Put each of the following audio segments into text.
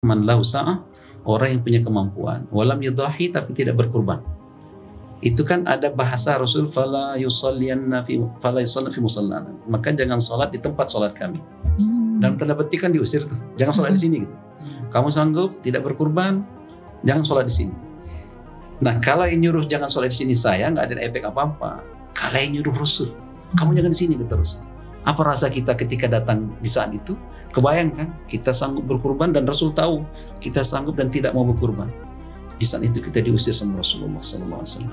Man lahu sa'ah, orang yang punya kemampuan, walam yudahi, tapi tidak berkurban. Itu kan ada bahasa Rasul, fala yusalliyanna fi musallana, maka jangan sholat di tempat sholat kami. Dalam tanda petik kan diusir tuh, jangan sholat di sini gitu. Kamu sanggup tidak berkurban, jangan sholat di sini. Nah, kalau yang nyuruh jangan sholat di sini saya, nggak ada efek apa-apa. Kalau yang nyuruh Rasul, kamu jangan di sini gitu terus. Apa rasa kita ketika datang di saat itu? Kebayang kan, kita sanggup berkurban dan Rasul tahu kita sanggup dan tidak mau berkurban. Di saat itu kita diusir sama Rasulullah SAW.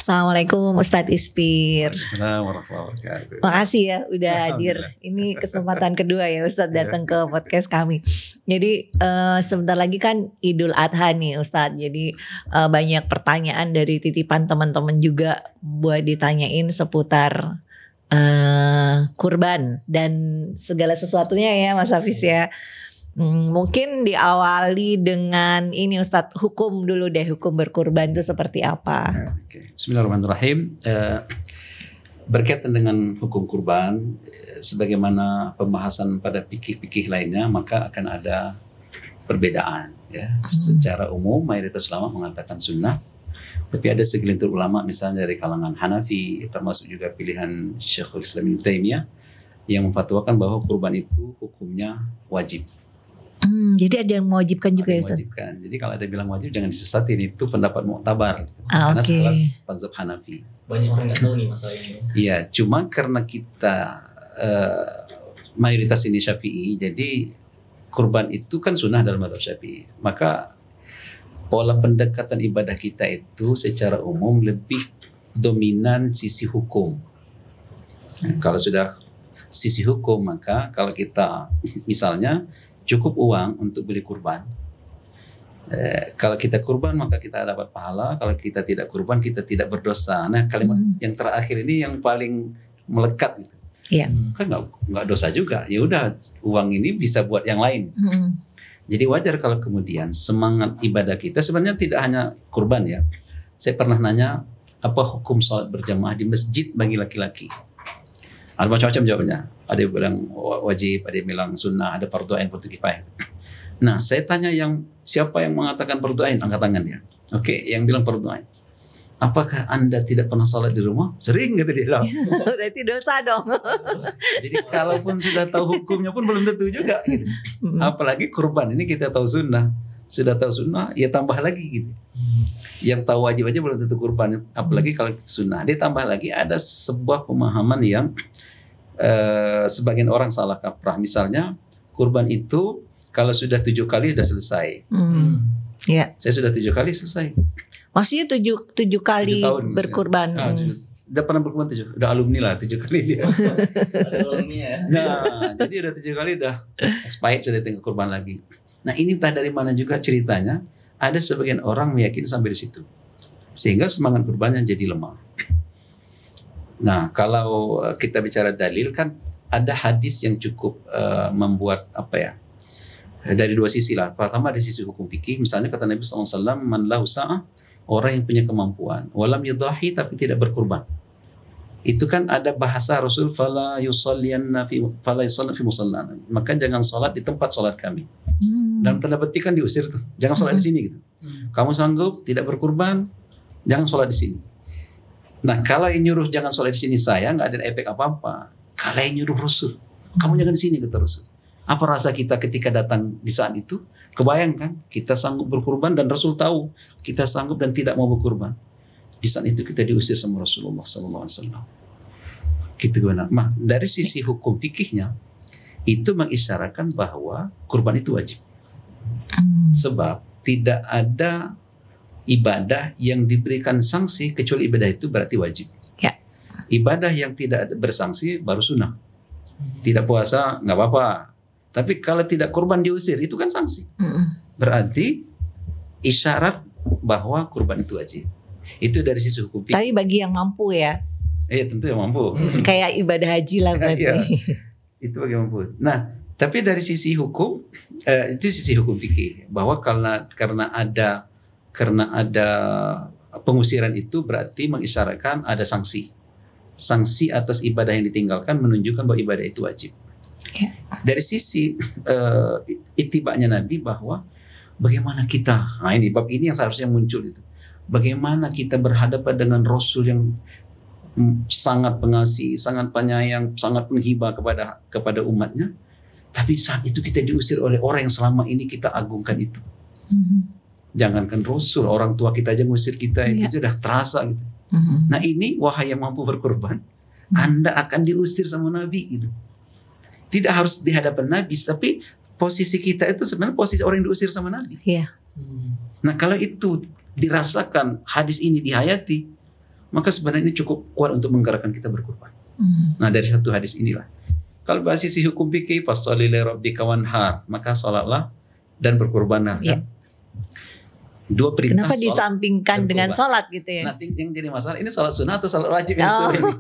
Assalamualaikum Ustadz Ispir. Assalamualaikum warahmatullahi wabarakatuh. Makasih ya udah hadir. Ini kesempatan kedua ya Ustadz datang ke podcast kami. Jadi sebentar lagi kan Idul Adha nih Ustadz. Jadi banyak pertanyaan dari titipan teman-teman juga buat ditanyain seputar kurban dan segala sesuatunya ya Mas Hafiz ya. Mungkin diawali dengan ini Ustadz, hukum dulu deh, hukum berkurban itu seperti apa? Okay. Bismillahirrahmanirrahim. Berkaitan dengan hukum kurban, sebagaimana pembahasan pada fikih-fikih lainnya, maka akan ada perbedaan. Ya. Secara umum mayoritas ulama mengatakan sunnah, tapi ada segelintir ulama misalnya dari kalangan Hanafi, termasuk juga pilihan Syekhul Islam Ibnu Taimiyah yang memfatwakan bahwa kurban itu hukumnya wajib. Jadi ada yang mewajibkan juga ya Ustaz? Mewajibkan. Jadi kalau ada bilang wajib jangan disesatin, itu pendapat mu'tabar. Karena sekelas mazhab Hanafi. Banyak orang nggak tahu nih masalah ini. Iya, cuma karena kita mayoritas ini Syafi'i, jadi kurban itu kan sunnah dalam mazhab Syafi'i. Maka pola pendekatan ibadah kita itu secara umum lebih dominan sisi hukum. Kalau sudah sisi hukum, maka kalau kita misalnya cukup uang untuk beli kurban. Kalau kita kurban maka kita dapat pahala. Kalau kita tidak kurban kita tidak berdosa. Nah kalimat yang terakhir ini yang paling melekat gitu. Iya. Kan nggak dosa juga. Ya udah uang ini bisa buat yang lain. Jadi wajar kalau kemudian semangat ibadah kita sebenarnya tidak hanya kurban ya. Saya pernah nanya apa hukum sholat berjamaah di masjid bagi laki-laki. Ada macam-macam jawabannya. Ada yang bilang wajib, ada yang bilang sunnah, ada fardu ain, fardu kifayah. Nah, saya tanya siapa yang mengatakan fardu ain, angkat tangan ya. Oke, yang bilang fardu ain. Apakah Anda tidak pernah salat di rumah? Sering gitu dia bilang. Berarti dosa dong. Jadi kalaupun sudah tahu hukumnya pun belum tentu juga gitu. Apalagi kurban ini kita tahu sunnah. Sudah tahu sunnah, ya tambah lagi gitu. Yang tahu wajib aja belum tentu kurban, apalagi kalau sunnah. Dia tambah lagi ada sebuah pemahaman yang sebagian orang salah kaprah. Misalnya kurban itu kalau sudah 7 kali sudah selesai. Ya. Saya sudah 7 kali selesai. Maksudnya 7 kali berkurban. Udah pernah berkurban 7, udah alumni lah 7 kali dia. Alumni ya. Nah, jadi udah 7 kali udah expired, sudah tinggal kurban lagi. Nah ini entah dari mana juga ceritanya, ada sebagian orang meyakini sampai di situ, sehingga semangat kurbannya jadi lemah. Nah kalau kita bicara dalil kan ada hadis yang cukup membuat apa ya, dari dua sisi lah. Pertama dari sisi hukum fikih, misalnya kata Nabi SAW, man lahu sa'ah, orang yang punya kemampuan, walam yudahi, tapi tidak berkurban. Itu kan ada bahasa Rasul, fala yusalliyanna fi musallana, maka jangan sholat di tempat sholat kami. Dalam tanda petik kan diusir tuh, jangan sholat di sini gitu. Kamu sanggup tidak berkurban, jangan sholat di sini. Nah kalau yang nyuruh jangan sholat di sini saya, nggak ada efek apa-apa. Kalau yang nyuruh Rasul, kamu jangan di sini kata Rasul. Apa rasa kita ketika datang di saat itu? Kebayang kan, kita sanggup berkurban dan Rasul tahu kita sanggup dan tidak mau berkurban. Di saat itu kita diusir sama Rasulullah SAW. Gitu benar. Nah, dari sisi hukum fikihnya itu mengisyaratkan bahwa kurban itu wajib. Sebab tidak ada ibadah yang diberikan sanksi kecuali ibadah itu berarti wajib. Ya. Ibadah yang tidak bersanksi baru sunnah. Tidak puasa nggak apa-apa. Tapi kalau tidak kurban diusir itu kan sanksi. Berarti isyarat bahwa kurban itu wajib. Itu dari sisi hukum fikih. Tapi bagi yang mampu ya. Tentu yang mampu. Kayak ibadah haji lah berarti. Iya. Itu bagi yang mampu. Nah, tapi dari sisi hukum itu sisi hukum fikih bahwa karena ada pengusiran itu berarti mengisyaratkan ada sanksi. sanksi atas ibadah yang ditinggalkan menunjukkan bahwa ibadah itu wajib. Ya. Dari sisi itibaknya Nabi bahwa bagaimana kita, nah ini bab ini yang seharusnya muncul itu. Bagaimana kita berhadapan dengan Rasul yang sangat pengasih, sangat penyayang, sangat menghibah kepada umatnya. Tapi saat itu kita diusir oleh orang yang selama ini kita agungkan itu. Jangankan Rasul, orang tua kita aja ngusir kita, itu sudah terasa gitu. Nah ini, wahai yang mampu berkorban, Anda akan diusir sama Nabi gitu. Tidak harus di hadapan Nabi, tapi posisi kita itu sebenarnya posisi orang yang diusir sama Nabi. Iya. Nah kalau itu dirasakan, hadis ini dihayati, maka sebenarnya ini cukup kuat untuk menggerakkan kita berkorban. Nah dari satu hadis inilah. Kalau bahas sisi hukum fikih, fasholli li rabbika wanhar, maka salatlah dan berkorbanlah. Ya. Dua perintah. Kenapa disampingkan dengan sholat gitu ya? Nah, yang jadi masalah ini sholat sunnah atau sholat wajib yang sunnah ini?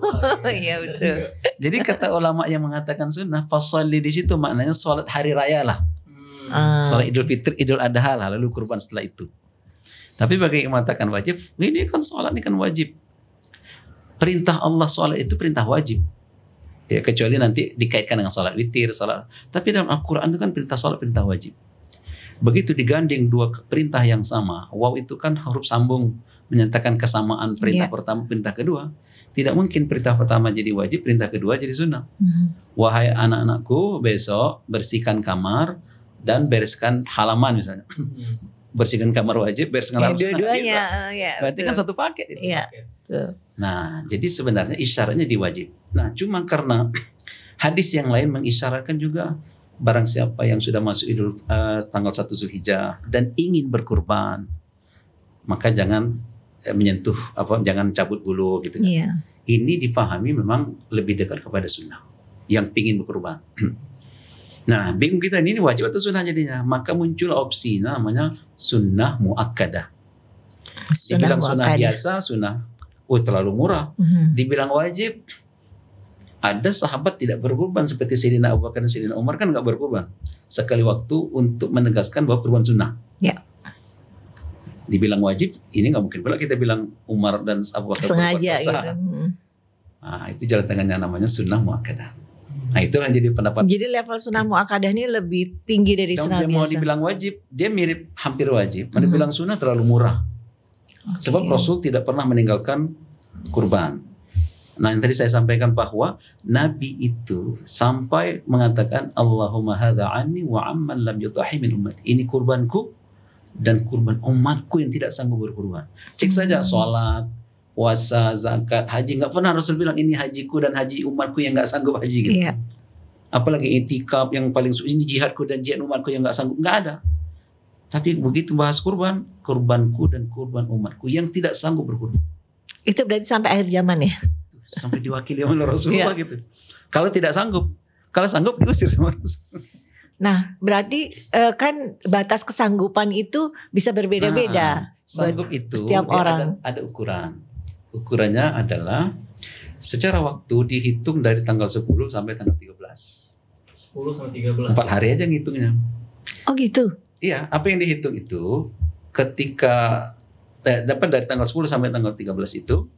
Iya betul. Jadi kata ulama yang mengatakan sunnah, fasholli di situ maknanya sholat hari raya lah, sholat Idul Fitri, Idul Adha lah, lalu kurban setelah itu. Tapi bagi yang mengatakan wajib, ini kan sholat ini kan wajib. Perintah Allah sholat itu perintah wajib. Ya, kecuali nanti dikaitkan dengan sholat witir, sholat. Tapi dalam Al-Quran itu kan perintah sholat, perintah wajib. Begitu digandeng dua perintah yang sama, waw itu kan huruf sambung menyatakan kesamaan perintah pertama, perintah kedua. Tidak mungkin perintah pertama jadi wajib, perintah kedua jadi sunnah. Wahai anak-anakku, besok bersihkan kamar dan bereskan halaman misalnya. Bersihkan kamar wajib, bereskan halaman sunnah. Dua-duanya, berarti kan satu paket itu. Iya. Nah, jadi sebenarnya isyaratnya diwajib. Nah, cuma karena hadis yang lain mengisyaratkan juga barang siapa yang sudah masuk tanggal 1 Zulhijjah dan ingin berkurban, maka jangan menyentuh jangan cabut bulu gitu. Iya. Ini dipahami memang lebih dekat kepada sunnah yang ingin berkurban. Nah, bingung kita ini wajib atau sunnah jadinya, maka muncul opsi namanya sunnah muakkadah. Dibilang sunnah biasa, sunnah terlalu murah. Dibilang wajib, ada sahabat tidak berkurban seperti Sayyidina Abu Bakar dan Sayyidina Umar kan nggak berkurban sekali waktu untuk menegaskan bahwa kurban sunnah. Ya. Dibilang wajib, ini nggak mungkin pula kita bilang Umar dan Abu Bakar sengaja gitu. Nah, itu jalan tengahnya namanya sunnah muakkadah. Nah, itulah yang jadi pendapat. Jadi level sunnah muakkadah ini lebih tinggi dari sunnah biasa. Mau dibilang wajib, dia mirip hampir wajib. Mau dibilang sunnah terlalu murah. Sebab Rasul tidak pernah meninggalkan kurban. Nah, yang tadi saya sampaikan bahwa Nabi itu sampai mengatakan Allahumma hadza anni wa amman lam yutahi min ummati. Ini kurbanku dan kurban umatku yang tidak sanggup berkurban. Cek saja sholat, puasa, zakat, haji, nggak pernah Rasul bilang ini hajiku dan haji umatku yang nggak sanggup haji gitu. Iya. Apalagi itikaf yang paling ini jihadku dan jihad umatku yang nggak sanggup, nggak ada. Tapi begitu bahas kurban, kurbanku dan kurban umatku yang tidak sanggup berkurban. Itu berarti sampai akhir zaman ya? Sampai diwakili oleh Rasulullah gitu. Kalau tidak sanggup, kalau sanggup diusir sama Rasul. Nah, berarti kan batas kesanggupan itu bisa berbeda-beda. Sanggup itu setiap orang ada ukuran. Ukurannya adalah secara waktu dihitung dari tanggal 10 sampai tanggal 13. 10 sampai 13. 4 hari aja ngitungnya. Oh gitu. Iya, apa yang dihitung itu ketika dapat dari tanggal 10 sampai tanggal 13 itu,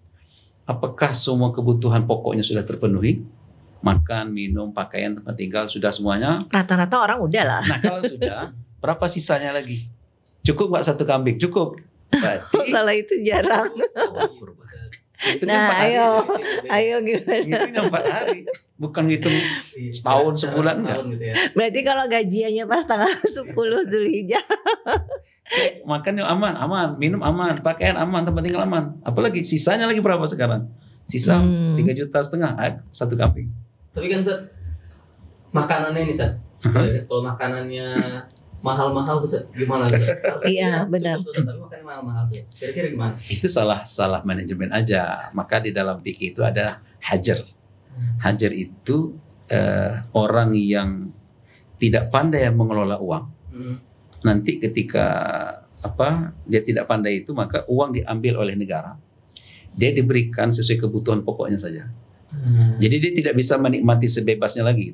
apakah semua kebutuhan pokoknya sudah terpenuhi? Makan, minum, pakaian, tempat tinggal, sudah semuanya? Rata-rata orang udah lah. Nah, kalau sudah, berapa sisanya lagi? Cukup nggak 1 kambing? Cukup. Berarti, kalau itu jarang. Nah, ayo gimana? Hitungnya 4 hari. Bukan hitung setahun, sebulan enggak. Gitu ya. Berarti kalau gajiannya pas tanggal 10 Zulhijjah. Makan yang aman, minum aman, pakaian aman, tempat tinggal aman. Apalagi sisanya lagi berapa sekarang? Sisa 3,5 juta, 1 kambing. Tapi kan Sat, makanannya nih Sat. Kalau makanannya mahal-mahal tuh Sat, gimana Sat? Iya benar. Tapi makannya mahal-mahal tuh. Kira-kira gimana? Itu salah manajemen aja. Maka di dalam fikih itu ada hajar. Hajar itu orang yang tidak pandai mengelola uang. Nanti ketika dia tidak pandai itu, maka uang diambil oleh negara. Dia diberikan sesuai kebutuhan pokoknya saja. Jadi dia tidak bisa menikmati sebebasnya lagi.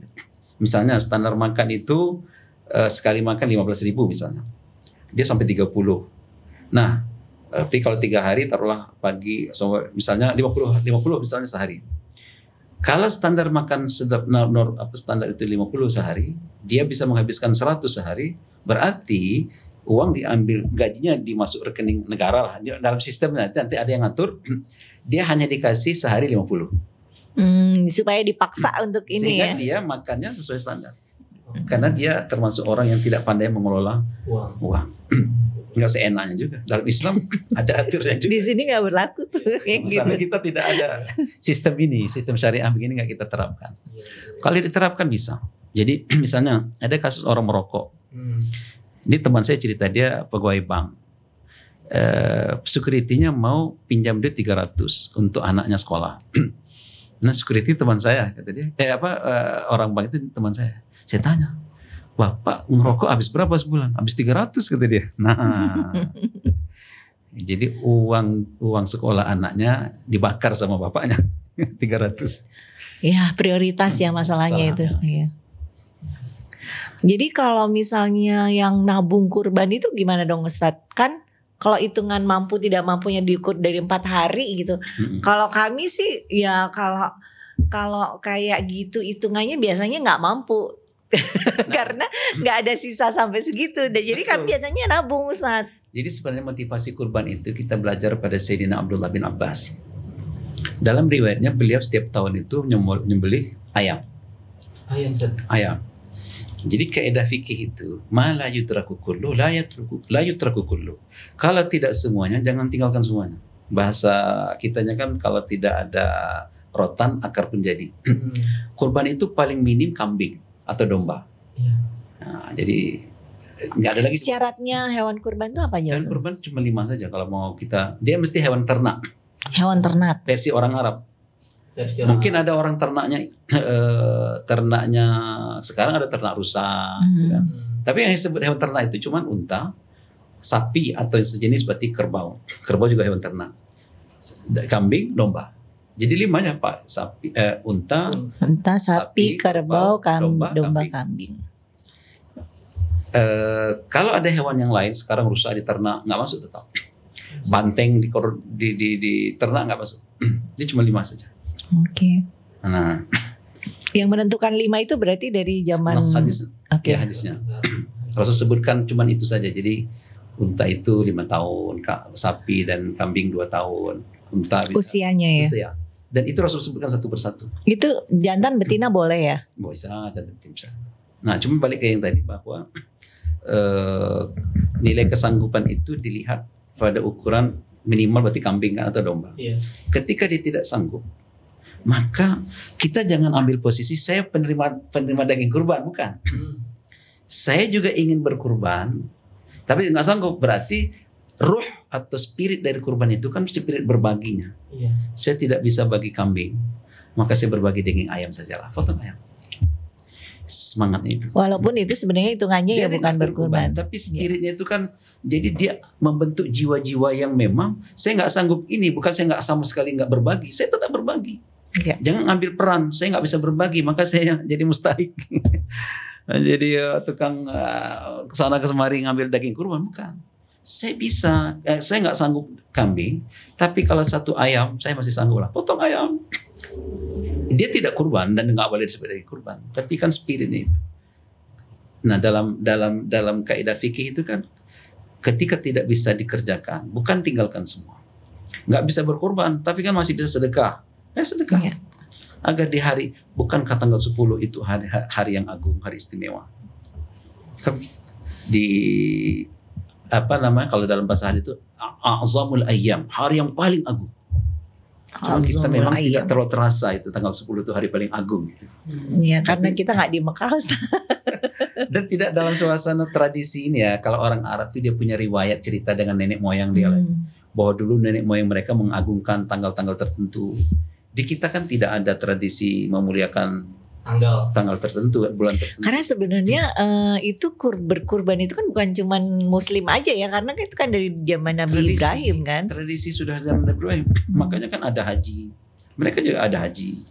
Misalnya standar makan itu sekali makan 15.000 misalnya. Dia sampai 30. Nah, tapi kalau 3 hari taruhlah pagi misalnya 50 misalnya sehari. Kalau standar makan standar itu 50 sehari, dia bisa menghabiskan 100 sehari, berarti uang diambil, gajinya dimasuk rekening negara lah. Dalam sistemnya nanti ada yang ngatur, dia hanya dikasih sehari 50. Supaya dipaksa untuk ini Sehingga ya. dia makannya sesuai standar. Karena dia termasuk orang yang tidak pandai mengelola uang. Nggak seenaknya juga. Dalam Islam ada aturannya juga. Di sini nggak berlaku tuh kayak gitu. Masalah kita tidak ada sistem ini, sistem syariah begini nggak kita terapkan. Kalau diterapkan bisa. Jadi misalnya ada kasus orang merokok. Ini teman saya cerita, dia pegawai bank. Security-nya mau pinjam duit 300 untuk anaknya sekolah. Nah security teman saya, kata dia. Orang bank itu teman saya. Saya tanya, Bapak ngerokok habis berapa sebulan? Habis 300 kata dia. Nah, jadi uang sekolah anaknya dibakar sama bapaknya 300. Ya prioritas ya masalahnya itu. Ya. Jadi kalau misalnya yang nabung kurban itu gimana dong Ustadz? Kan kalau hitungan mampu tidak mampunya diukur dari 4 hari gitu. Kalau kami sih ya kalau kayak gitu hitungannya biasanya nggak mampu. Karena nggak ada sisa sampai segitu. Dan jadi kan biasanya nabung Ustaz. Jadi sebenarnya motivasi kurban itu kita belajar pada Sayyidina Abdullah bin Abbas. Dalam riwayatnya beliau setiap tahun itu nyembelih ayam. Ayam. Jadi kaidah fikih itu, ma la yutraku kullu la yutraku kullu. Kalau tidak semuanya jangan tinggalkan semuanya. Bahasa kitanya kan kalau tidak ada rotan akar pun jadi. Kurban itu paling minim kambing atau domba. Nah, jadi nggak ada lagi. Syaratnya hewan kurban itu apa aja? Hewan kurban cuma 5 saja kalau mau kita. Dia mesti hewan ternak. Hewan ternak. Versi orang Arab. Mungkin ada orang ternaknya sekarang ada ternak rusa. Kan? Tapi yang disebut hewan ternak itu cuma unta, sapi atau sejenis berarti kerbau. Kerbau juga hewan ternak. Kambing, domba. Jadi 5 ya Pak, sapi, unta, sapi, kerbau, domba, kambing. Kalau ada hewan yang lain, sekarang rusa di ternak nggak masuk tetap. Banteng di ternak nggak masuk. Dia cuma 5 saja. Oke. Nah, yang menentukan 5 itu berarti dari zaman hadis. Oke. Ya, hadisnya. Rasul sebutkan cuma itu saja. Jadi unta itu 5 tahun, sapi dan kambing 2 tahun. Unta usianya ya. Usia. Dan itu Rasul sebutkan satu persatu. Itu jantan betina boleh ya? Bisa, jantan betina bisa. Nah, cuma balik ke yang tadi bahwa nilai kesanggupan itu dilihat pada ukuran minimal berarti kambing kan, atau domba. Ketika dia tidak sanggup, maka kita jangan ambil posisi saya penerima daging kurban, bukan. Saya juga ingin berkurban, tapi nggak sanggup. Berarti ruh atau spirit dari kurban itu kan spirit berbaginya. Saya tidak bisa bagi kambing, maka saya berbagi daging ayam sajalah, potong ayam. Semangatnya itu. Walaupun itu sebenarnya hitungannya dia ya bukan berkurban, tapi spiritnya itu kan, jadi dia membentuk jiwa-jiwa yang memang saya nggak sanggup ini, bukan saya nggak sama sekali nggak berbagi, saya tetap berbagi. Jangan ambil peran, saya nggak bisa berbagi, maka saya jadi mustahik. Jadi tukang kesana kesemari ngambil daging kurban, bukan. Saya bisa, saya nggak sanggup kambing, tapi kalau 1 ayam saya masih sanggup lah, potong ayam. Dia tidak kurban dan nggak boleh disebut daging kurban, tapi kan spiritnya itu. Nah dalam kaidah fikih itu kan, ketika tidak bisa dikerjakan, bukan tinggalkan semua. Nggak bisa berkurban, tapi kan masih bisa sedekah. Sedekah. Ya. Agar di hari, bukankah tanggal 10 itu hari yang agung, hari istimewa. Di kalau dalam bahasa hadis itu a'zamul ayyam, hari yang paling agung. Kita memang tidak terlalu terasa itu tanggal 10 itu hari paling agung gitu. Ya, karena kita nggak di Mekah. Dan tidak dalam suasana tradisi ini ya. Kalau orang Arab itu dia punya riwayat cerita dengan nenek moyang dia. Bahwa dulu nenek moyang mereka mengagungkan tanggal-tanggal tertentu. Di kita kan tidak ada tradisi memuliakan tanggal tertentu, bulan tertentu. Karena sebenarnya itu berkurban itu kan bukan cuman Muslim aja ya, karena itu kan dari zaman Nabi Ibrahim kan. Tradisi sudah zaman Nabi Ibrahim. Makanya kan ada haji. Mereka juga ada haji.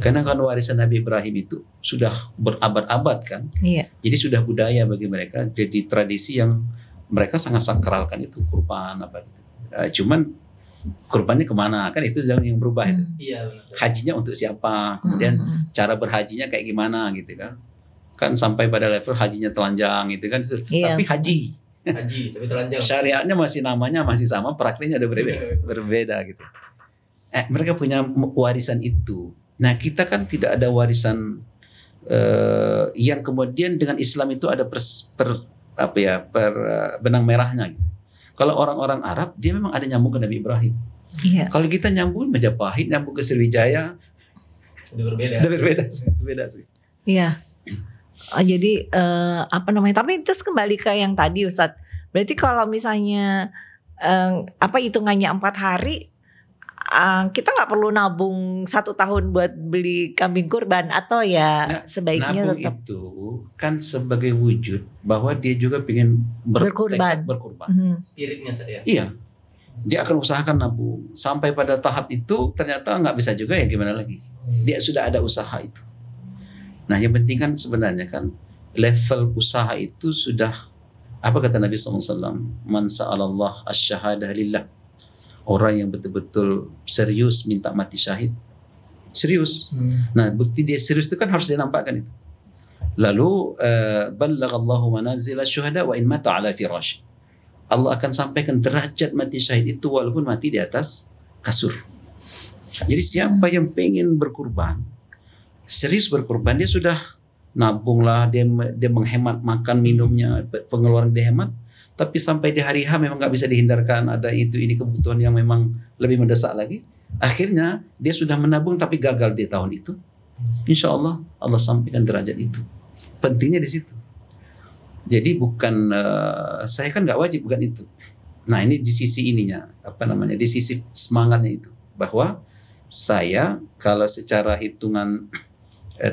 Karena kan warisan Nabi Ibrahim itu sudah berabad-abad kan. Iya. Jadi sudah budaya bagi mereka. Jadi tradisi yang mereka sangat sakralkan itu kurban apa gitu. Cuman kurbannya kemana, kan itu yang berubah itu. Iya benar. Hajinya untuk siapa, kemudian cara berhajinya kayak gimana gitu kan sampai pada level hajinya telanjang gitu kan. Iya. Tapi haji Tapi telanjang. syariatnya namanya masih sama, praktiknya ada berbeda gitu. Mereka punya warisan itu. Nah kita kan tidak ada warisan yang kemudian dengan Islam itu ada benang merahnya gitu. Kalau orang-orang Arab dia memang ada nyambung ke Nabi Ibrahim. Iya. Kalau kita nyambung Majapahit, nyambung ke Sriwijaya, Udah berbeda. Beda sih. Iya. Jadi Tapi terus kembali ke yang tadi Ustadz. Berarti kalau misalnya hitungannya 4 hari, kita nggak perlu nabung 1 tahun buat beli kambing kurban, atau sebaiknya nabung tetap itu kan sebagai wujud bahwa dia juga ingin berkurban. Spiritnya saya. Iya. Dia akan usahakan nabung sampai pada tahap itu ternyata nggak bisa juga, ya gimana lagi? Dia sudah ada usaha itu. Nah yang penting kan sebenarnya kan level usaha itu sudah, apa kata Nabi SAW, man sa'alallah asy-syahadah lillah, orang yang betul-betul serius minta mati syahid, serius. Nah bukti dia serius itu kan harus dia nampakkan itu. Lalu ballaghallahu manazil asy-syuhada wa in mata ala firash, Allah akan sampaikan derajat mati syahid itu walaupun mati di atas kasur. Jadi siapa yang pengen berkurban, serius berkurban, dia sudah nabung lah, dia menghemat makan minumnya, pengeluaran dia hemat. Tapi sampai di hari H memang nggak bisa dihindarkan, ada ini kebutuhan yang memang lebih mendesak lagi. Akhirnya dia sudah menabung tapi gagal di tahun itu. Insya Allah Allah sampaikan derajat itu. Pentingnya di situ. Jadi bukan saya kan nggak wajib, bukan itu. Nah ini di sisi ininya, di sisi semangatnya itu, bahwa saya kalau secara hitungan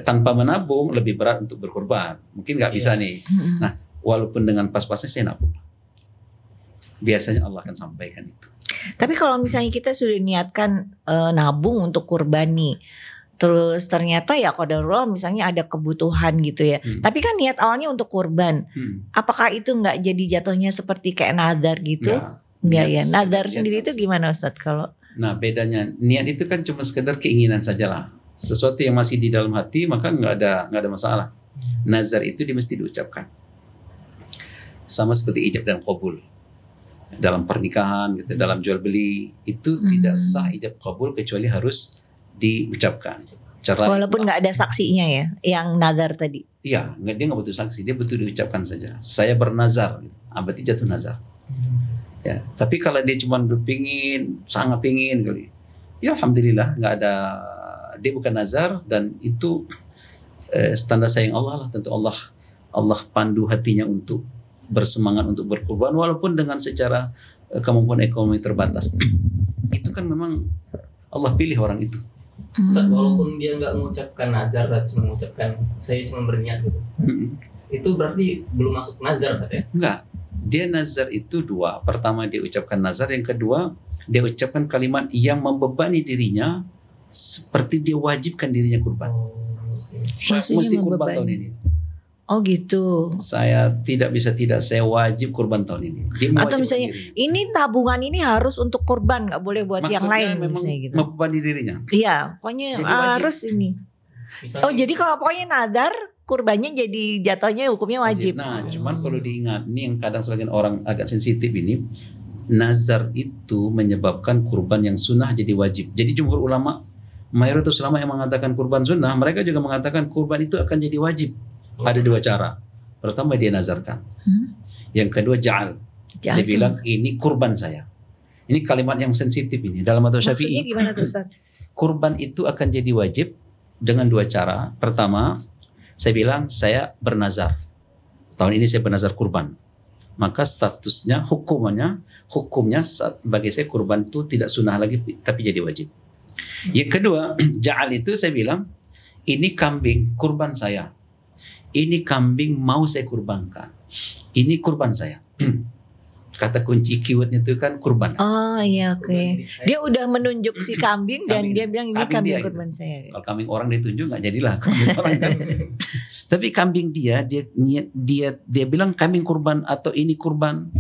tanpa menabung lebih berat untuk berkorban, mungkin nggak bisa nih. Nah walaupun dengan pas-pasnya saya nabung, biasanya Allah akan sampaikan itu. Tapi kalau misalnya kita sudah niatkan nabung untuk kurban nih, terus ternyata qadarullah misalnya ada kebutuhan gitu ya. Tapi kan niat awalnya untuk kurban. Apakah itu nggak jadi jatuhnya seperti kayak nadar gitu? Enggak ya. Nadar sendiri itu gimana Ustadz kalau? Nah bedanya, niat itu kan cuma sekedar keinginan sajalah. Sesuatu yang masih di dalam hati maka nggak ada masalah. Nazar itu dia mesti diucapkan. Sama seperti ijab dan qabul. Dalam pernikahan gitu, dalam jual beli itu tidak sah ijab qabul kecuali harus diucapkan. Walaupun nggak ada saksinya ya, yang nazar tadi. Iya, dia nggak butuh saksi, dia butuh diucapkan saja. Saya bernazar, gitu. Berarti jatuh nazar. Ya, tapi kalau dia cuma sangat pingin kali, ya alhamdulillah nggak ada, dia bukan nazar dan itu tanda sayang Allah lah. Tentu Allah pandu hatinya untuk bersemangat untuk berkorban walaupun dengan secara kemampuan ekonomi terbatas. Itu kan memang Allah pilih orang itu. Walaupun dia nggak mengucapkan nazar, cuma mengucapkan saya cuma berniat gitu. Itu berarti belum masuk nazar, Ustaz ya? Enggak. Dia nazar itu 2. Pertama dia ucapkan nazar, yang kedua dia ucapkan kalimat yang membebani dirinya seperti dia wajibkan dirinya kurban. Saya mesti kurban tahun ini. Oh gitu. Saya tidak bisa tidak, saya wajib kurban tahun ini. Atau misalnya ini tabungan ini harus untuk kurban, nggak boleh buat maksudnya yang lain. Memang gitu. membebani dirinya. Iya, pokoknya harus ini. Misalnya, jadi kalau pokoknya nadar, kurbannya jadi jatuhnya hukumnya wajib. Nah, cuman perlu diingat, ini yang kadang sebagian orang agak sensitif ini, nazar itu menyebabkan kurban yang sunnah jadi wajib. Jadi jumhur ulama, mayoritas ulama yang mengatakan kurban sunnah, mereka juga mengatakan kurban itu akan jadi wajib. Ada 2 cara. Pertama dia nazarkan. Yang kedua ja'al. Dia bilang ini kurban saya. Ini kalimat yang sensitif ini. Dalam mazhab Syafi'i. Maksudnya gimana tuh Ustaz? Kurban itu akan jadi wajib dengan 2 cara. Pertama, saya bilang saya bernazar. Tahun ini saya bernazar kurban. Maka statusnya, hukumnya bagi saya kurban itu tidak sunnah lagi tapi jadi wajib. Yang kedua, ja'al itu saya bilang ini kambing kurban saya. Ini kambing mau saya kurbankan. Ini kurban saya. Kata kunci keywordnya itu kan kurban. Oh iya, oke. Dia udah menunjuk si kambing dan dia bilang ini kambing kurban gitu. saya. Kalau kambing orang ditunjuk nggak jadilah kambing orang. Tapi kambing dia bilang kambing kurban atau ini kurban.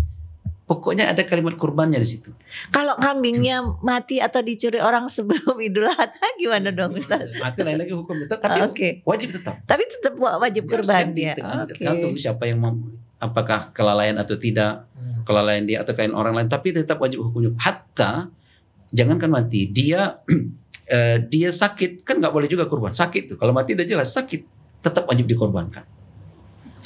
pokoknya ada kalimat kurbannya di situ. Kalau kambingnya mati atau dicuri orang sebelum Idul Adha gimana dong Ustaz? Mati lain lagi hukumnya, tapi Oke. wajib tetap. Tapi tetap wajib Harus kurban ganti, dia. tergantung siapa yang apakah kelalaian atau tidak, kelalaian dia atau kain orang lain, tapi tetap wajib hukumnya. Hatta jangankan mati, dia dia sakit kan nggak boleh juga kurban. Sakit tuh, kalau mati udah jelas sakit, tetap wajib dikorbankan.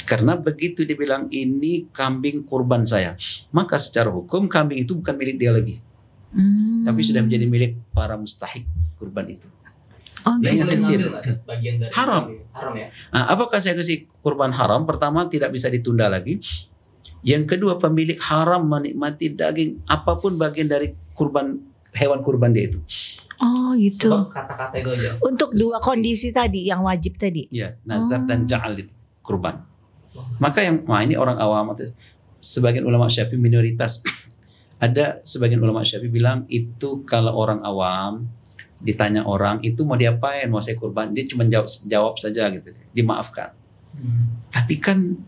Karena begitu dibilang ini kambing kurban saya, maka secara hukum kambing itu bukan milik dia lagi, tapi sudah menjadi milik para mustahik kurban itu. Oh, Yang Boleh sensitif. ngambil nggak, Sat? Bagian dari Haram. Haram ya. Nah, apakah saya kasih kurban haram? Pertama, tidak bisa ditunda lagi. Yang kedua, pemilik haram menikmati daging apapun bagian dari kurban hewan kurban dia itu. Oh gitu. Sebab kata-kata itu aja. Untuk dua kondisi tadi yang wajib tadi. Ya, nazar dan ja'al itu kurban. Maka ini orang awam atau sebagian ulama Syafi'i minoritas. Ada sebagian ulama Syafi'i bilang itu kalau orang awam ditanya orang itu mau diapain, mau saya kurban, dia cuma jawab saja gitu, dimaafkan. Tapi kan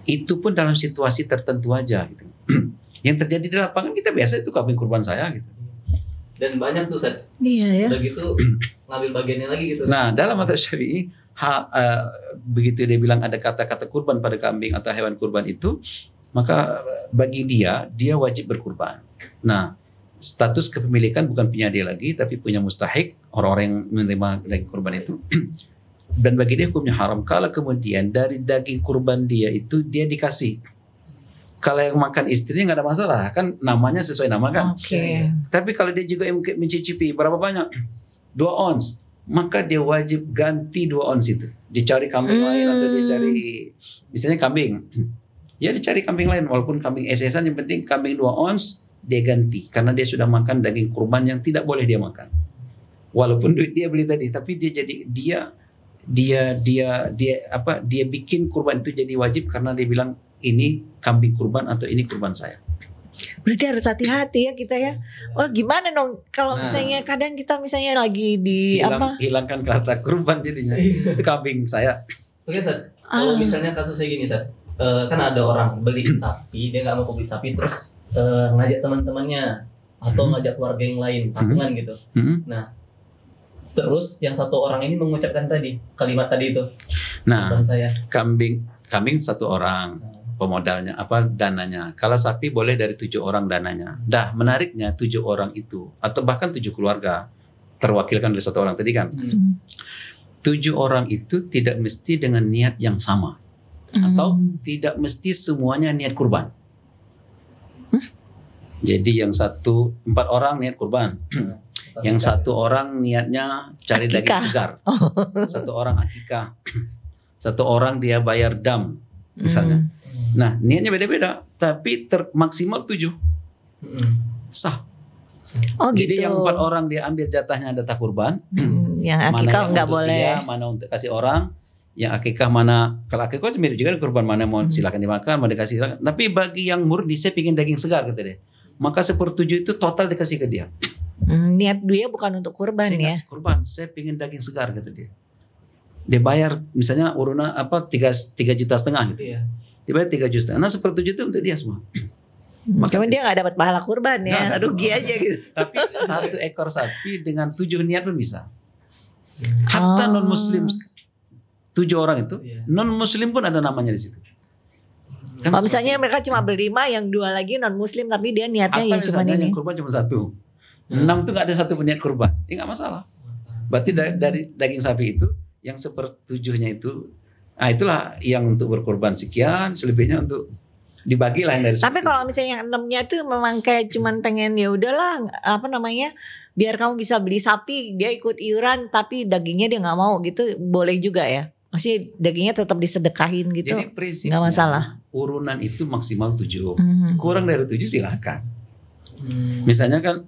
itu pun dalam situasi tertentu aja gitu. Yang terjadi di lapangan kita biasa itu kambing kurban saya gitu. Dan banyak tuh Sat. Iya ya. Udah gitu ngambil bagiannya lagi gitu. Nah, dalam mazhab Syafi'i begitu dia bilang ada kata-kata kurban pada kambing atau hewan kurban itu, maka bagi dia wajib berkurban. Nah, status kepemilikan bukan punya dia lagi, tapi punya mustahik, orang-orang yang menerima daging kurban itu. Dan bagi dia hukumnya haram. Kalau kemudian dari daging kurban dia itu dia dikasih, kalau yang makan istrinya nggak ada masalah, kan namanya sesuai nama kan. Oke. Tapi kalau dia juga yang mencicipi berapa banyak, 2 ons, maka dia wajib ganti 2 ons itu. Dicari kambing lain atau dia cari misalnya kambing, ya dicari kambing lain walaupun kambing SS-an, yang penting kambing 2 ons dia ganti karena dia sudah makan daging kurban yang tidak boleh dia makan. Walaupun duit dia beli tadi, tapi dia bikin kurban itu jadi wajib karena dia bilang ini kambing kurban atau ini kurban saya. Berarti harus hati-hati ya kita ya. Oh gimana dong kalau Nah. misalnya kadang kita misalnya lagi di Hilangkan kata kurban jadinya. Itu kambing saya. Oke Sat. Kalau misalnya kasusnya gini Sat, kan ada orang beli sapi, dia nggak mau beli sapi terus ngajak teman-temannya atau ngajak keluarga yang lain patungan gitu. Nah, terus yang satu orang ini mengucapkan tadi kalimat tadi itu. Nah, Kurban saya. kambing 1 orang pemodalnya dananya. Kalau sapi boleh dari 7 orang dananya. Dah menariknya 7 orang itu atau bahkan 7 keluarga terwakilkan oleh 1 orang tadi kan. 7 orang itu tidak mesti dengan niat yang sama atau tidak mesti semuanya niat kurban. Jadi yang 4 orang niat kurban. Yang 1 orang niatnya cari Akikah. daging segar. 1 orang akikah. 1 orang dia bayar dam misalnya. Nah, niatnya beda-beda, tapi maksimal 7. Sah. Oh gitu. Jadi yang 4 orang dia ambil jatahnya data kurban. Yang Mana akikah yang nggak untuk boleh. dia, mana untuk kasih orang. Yang akikah mana, kalau akikah mirip juga kurban, mana mau silakan dimakan, mau dikasih silakan. Tapi bagi yang murni saya pingin daging segar kata dia. Maka 1/7 itu total dikasih ke dia. Niat dia bukan untuk kurban Saya ya. nggak kurban, saya pingin daging segar kata dia. Dia bayar misalnya urunan 3,5 juta gitu. Iya. Dia bayar 3,5 juta. Nah 1/7 itu untuk dia semua. Cuman dia nggak dapat pahala kurban ya, Nggak, rugi aja gitu. Tapi 1 ekor sapi dengan 7 niat pun bisa. Hatta non muslim 7 orang itu, Iya. non muslim pun ada namanya di situ. Kan Kalau misalnya mereka cuma berlima, yang 2 lagi non muslim tapi dia niatnya atau ya cuma misalnya ini. yang kurban cuma 1. 6 itu nggak ada 1 pun niat kurban. Ya nggak masalah. Berarti dari daging sapi itu yang 1/7-nya itu, nah itulah yang untuk berkorban sekian, selebihnya untuk dibagi lah yang dari. Tapi kalau misalnya yang 6-nya itu memang kayak cuman pengen ya udahlah biar kamu bisa beli sapi, dia ikut iuran tapi dagingnya dia nggak mau gitu, boleh juga ya. Maksudnya dagingnya tetap disedekahin gitu. Jadi prinsipnya nggak masalah. Urunan itu maksimal 7. Kurang dari 7 silakan. Misalnya kan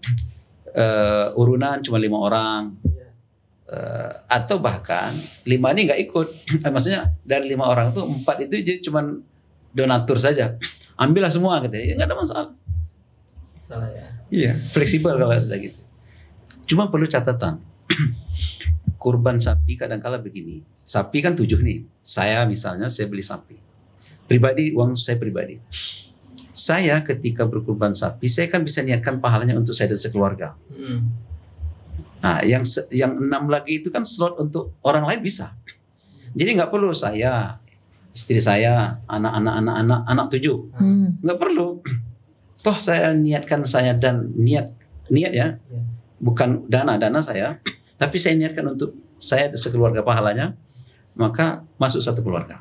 urunan cuma 5 orang. Atau bahkan 5 ini nggak ikut. Maksudnya dari 5 orang itu 4 itu jadi cuma donatur saja. Ambillah semua gitu. Ya nggak ada masalah. Salah ya. Iya, fleksibel kalau sudah gitu. Cuma perlu catatan. Kurban sapi kadang-kala begini. Sapi kan 7 nih. Saya misalnya saya beli sapi. Pribadi, uang saya pribadi. saya ketika berkurban sapi, saya kan bisa niatkan pahalanya untuk saya dan sekeluarga. Nah, yang 6 lagi itu kan slot untuk orang lain bisa. Jadi nggak perlu saya, istri saya, anak 7, nggak perlu. Toh saya niatkan saya dan niat ya, bukan dana saya, tapi saya niatkan untuk saya dan sekeluarga pahalanya, maka masuk satu keluarga.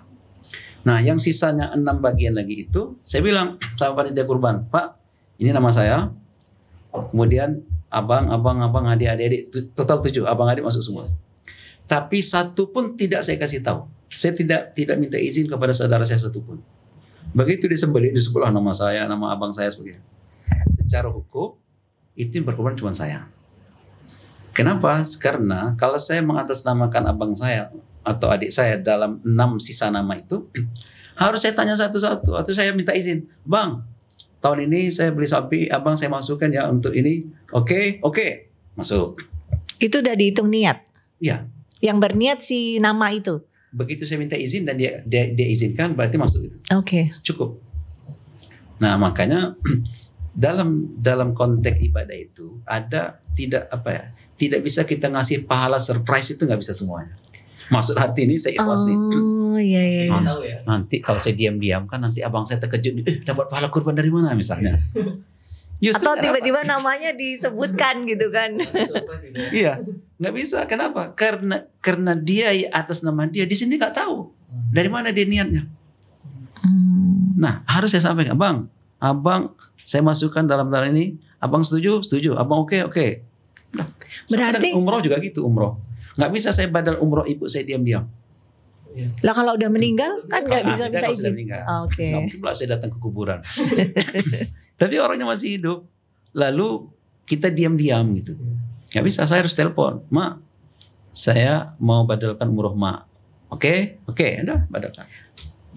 Nah, yang sisanya 6 bagian lagi itu, saya bilang sama panitia kurban, Pak, ini nama saya, kemudian abang, adik, total 7, abang adik masuk semua. Tapi satu pun tidak saya kasih tahu. Saya tidak minta izin kepada saudara saya satu pun. Begitu disembelih, disebutlah nama saya, nama abang saya sebagainya. Secara hukum, itu yang berkorban cuma saya. Kenapa? Karena kalau saya mengatasnamakan abang saya atau adik saya dalam 6 sisa nama itu, harus saya tanya satu-satu atau saya minta izin. Bang, tahun ini saya beli sapi, abang saya masukkan ya untuk ini. Oke, masuk. Itu udah dihitung niat? Iya. Yang berniat si nama itu? Begitu saya minta izin dan dia izinkan, berarti masuk itu. Oke. Cukup. Nah, makanya dalam konteks ibadah itu ada tidak bisa kita ngasih pahala surprise, itu nggak bisa semuanya. Maksud hati ini saya ikhlas nih. Oh iya. Nanti kalau saya diam-diam kan nanti abang saya terkejut, dapat pahala kurban dari mana misalnya. Atau tiba-tiba namanya disebutkan gitu kan. Iya, nggak bisa. Kenapa? Karena dia atas nama dia di sini nggak tahu dari mana dia niatnya. Nah, harus saya sampaikan, abang saya masukkan dalam ini. Abang setuju, abang oke. Nah, berarti umroh juga gitu, umroh. Nggak bisa saya badal umroh ibu saya diam-diam. Lah kalau udah meninggal kan nggak bisa minta izin. Oke. Nggak mungkin pula saya datang ke kuburan. Tapi orangnya masih hidup. Lalu kita diam-diam gitu. Nggak bisa, saya harus telepon. Mak, saya mau badalkan umroh mak. Oke, udah badalkan.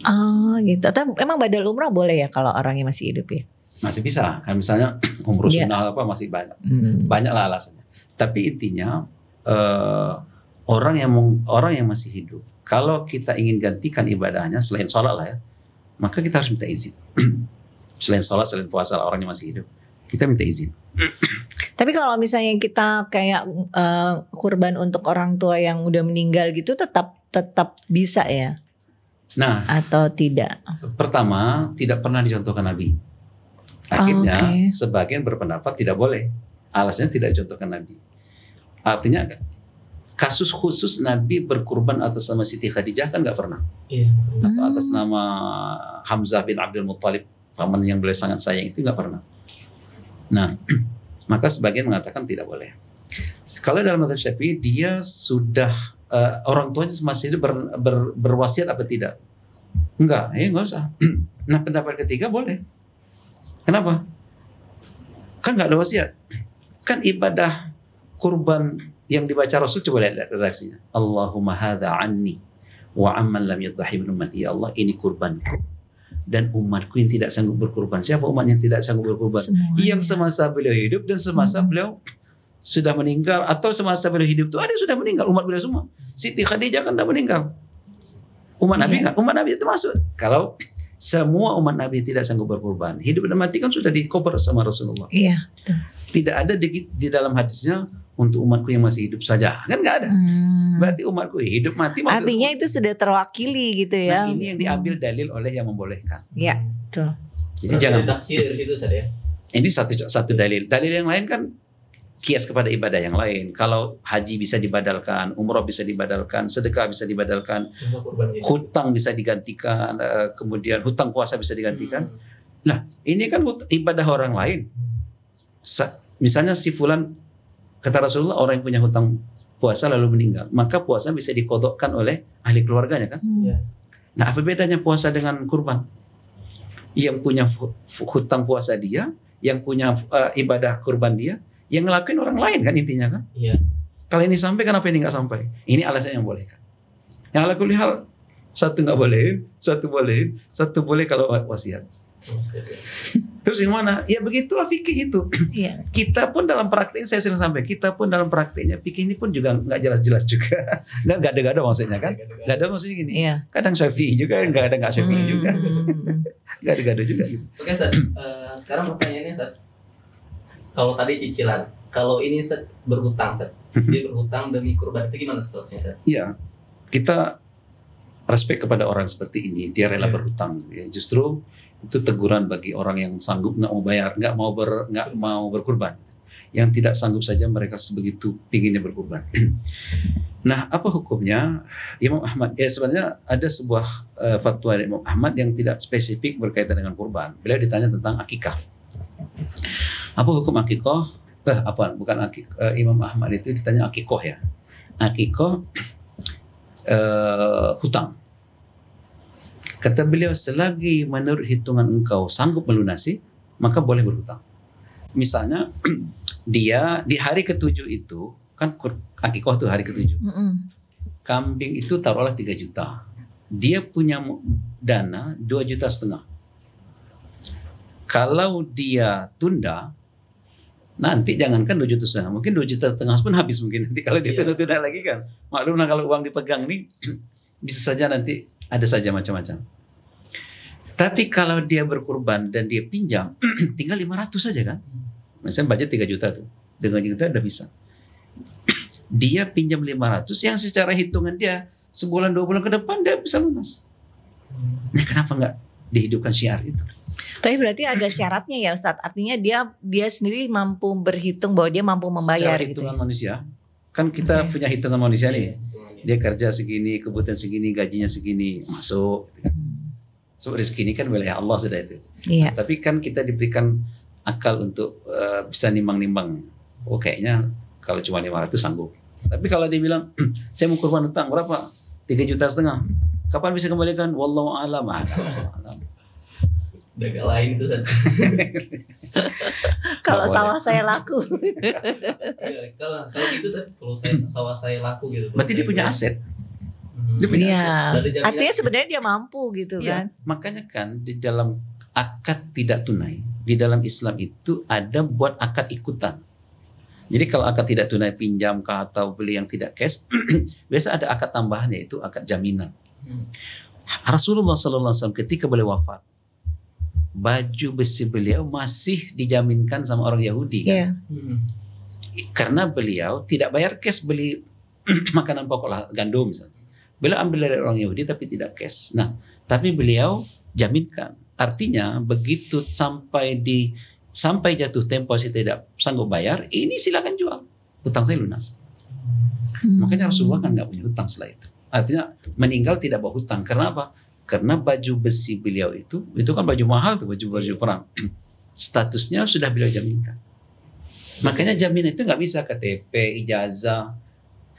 Oh gitu. Atau emang badal umroh boleh ya kalau orangnya masih hidup ya? Masih bisa. Kan misalnya umroh sunnah apa masih banyak. Banyak lah alasannya. Tapi intinya orang yang masih hidup, kalau kita ingin gantikan ibadahnya selain sholat lah ya, maka kita harus minta izin. Selain sholat, selain puasa, orang yang masih hidup, kita minta izin. Tapi kalau misalnya kita kayak kurban untuk orang tua yang udah meninggal gitu, tetap bisa ya? Nah, atau tidak? Pertama, tidak pernah dicontohkan Nabi. Akhirnya sebagian berpendapat tidak boleh. Alasannya tidak dicontohkan Nabi. Artinya kasus khusus Nabi berkurban atas nama Siti Khadijah kan nggak pernah. Atau atas nama Hamzah bin Abdul Muttalib, paman yang beliau sangat sayang, itu nggak pernah. Nah, maka sebagian mengatakan tidak boleh. Kalau dalam mazhab Syafi'i dia sudah orang tuanya masih hidup berwasiat apa tidak? Enggak usah. Nah, pendapat ketiga boleh. Kenapa? Kan nggak ada wasiat. Kan ibadah kurban yang dibaca Rasul, coba lihat redaksinya. Allahumma hadza anni wa amman lam yadhahi min ummati. Ya Allah, ini kurbanku dan umatku yang tidak sanggup berkurban. Siapa umat yang tidak sanggup berkurban? Semuanya. Yang semasa beliau hidup dan semasa beliau sudah meninggal, atau semasa beliau hidup itu ada yang sudah meninggal, umat beliau semua. Siti Khadijah kan sudah meninggal. Umat Nabi enggak? Umat Nabi itu masuk. Kalau semua umat Nabi tidak sanggup berkurban, hidup dan mati kan sudah di-cover sama Rasulullah. Iya. Tidak ada di dalam hadisnya untuk umatku yang masih hidup saja, kan nggak ada. Berarti umatku hidup mati masuk. Artinya itu sudah terwakili gitu ya. Nah, ini yang diambil dalil oleh yang membolehkan. Iya, betul. Jadi jangan. Dari situ saja. Ini satu dalil. Dalil yang lain kan kias kepada ibadah yang lain. Kalau haji bisa dibadalkan, umroh bisa dibadalkan, sedekah bisa dibadalkan, hutang bisa digantikan, kemudian hutang puasa bisa digantikan. Nah, ini kan ibadah orang lain. Misalnya si fulan, kata Rasulullah, orang yang punya hutang puasa lalu meninggal, maka puasa bisa dikodokkan oleh ahli keluarganya kan. Nah, apa bedanya puasa dengan kurban? Yang punya hutang puasa dia, yang punya ibadah kurban dia, yang ngelakuin orang lain kan intinya kan. Kalau ini sampai, kenapa ini nggak sampai? Ini alasan yang boleh kan. Yang ala kulli hal, satu nggak bolehin, satu bolehin, satu boleh kalau wasiat. Terus gimana? Ya begitulah fikih itu. Iya. Kita pun dalam prakteknya, saya sering sampai, kita pun dalam prakteknya fikih ini pun juga nggak jelas-jelas juga. Nggak ada maksudnya kan? Nggak ada maksudnya gini. Iya. Kadang Syafi'i juga, nggak ada nggak Syafi'i juga. Nggak ada juga gitu. Oke, Ustaz. Sekarang pertanyaannya, Ustaz. Kalau tadi cicilan, kalau ini Ustaz berhutang, Ustaz. Dia berhutang demi kurban, itu gimana statusnya, Ustaz? Iya, kita respect kepada orang seperti ini. Dia rela berhutang. Ya, justru itu teguran bagi orang yang sanggup nggak mau bayar, nggak mau berkurban. Yang tidak sanggup saja mereka sebegitu pinginnya berkurban. Nah, apa hukumnya? Imam Ahmad, ya sebenarnya ada sebuah fatwa dari Imam Ahmad yang tidak spesifik berkaitan dengan kurban. Beliau ditanya tentang akikah. Apa hukum akikah? Bukan akikah. Imam Ahmad itu ditanya akikah ya. Akikah hutang. Kata beliau, selagi menurut hitungan engkau sanggup melunasi, maka boleh berhutang. Misalnya dia di hari ke-7 itu kan akikah itu hari ke-7. Kambing itu taruhlah 3 juta. Dia punya dana 2,5 juta. Kalau dia tunda, nanti jangankan 2,5 juta, mungkin 2,5 juta pun habis mungkin nanti kalau dia tunda-tunda lagi kan. Maklumlah kalau uang dipegang nih bisa saja nanti ada saja macam-macam. Tapi kalau dia berkurban dan dia pinjam, tinggal 500 saja kan. Misalnya budget 3 juta tuh. 3 juta udah bisa. Dia pinjam 500 yang secara hitungan dia sebulan 2 bulan ke depan dia bisa lunas. Nah, kenapa nggak dihidupkan syiar itu? Tapi berarti ada syaratnya ya Ustadz. Artinya dia sendiri mampu berhitung bahwa dia mampu membayar. Secara hitungan manusia. Kan kita punya hitungan manusia nih. Dia kerja segini, kebutuhan segini, gajinya segini, masuk. So rezeki ini kan wilayah Allah sudah itu. Iya. Nah, tapi kan kita diberikan akal untuk bisa nimbang-nimbang. Oh kayaknya kalau cuma 500 sanggup. Tapi kalau dia bilang, saya mau kurban hutang berapa? 3,5 juta. Kapan bisa kembalikan? Wallahu a'lam. Dagang lain itu kan. Kalau sawah saya laku. Ya, kalau gitu kalau sawah saya laku gitu. Berarti dia punya aset. Dia punya aset. Artinya sebenarnya dia mampu gitu kan. Makanya kan di dalam akad tidak tunai, di dalam Islam itu ada buat akad ikutan. Jadi kalau akad tidak tunai pinjam atau beli yang tidak cash, biasa ada akad tambahannya itu akad jaminan. Rasulullah SAW ketika beliau wafat, baju besi beliau masih dijaminkan sama orang Yahudi kan? Karena beliau tidak bayar cash beli makanan pokok lah, gandum misalnya. Beliau ambil dari orang Yahudi tapi tidak cash. Nah, tapi beliau jaminkan. Artinya begitu sampai jatuh tempo saya tidak sanggup bayar, ini silakan jual. Hutang saya lunas. Makanya Rasulullah kan nggak punya hutang setelah itu. Artinya meninggal tidak bawa hutang. Karena apa? Karena baju besi beliau itu kan baju mahal tuh, baju perang. Statusnya sudah beliau jaminkan. Makanya jaminan itu nggak bisa KTP, ijazah,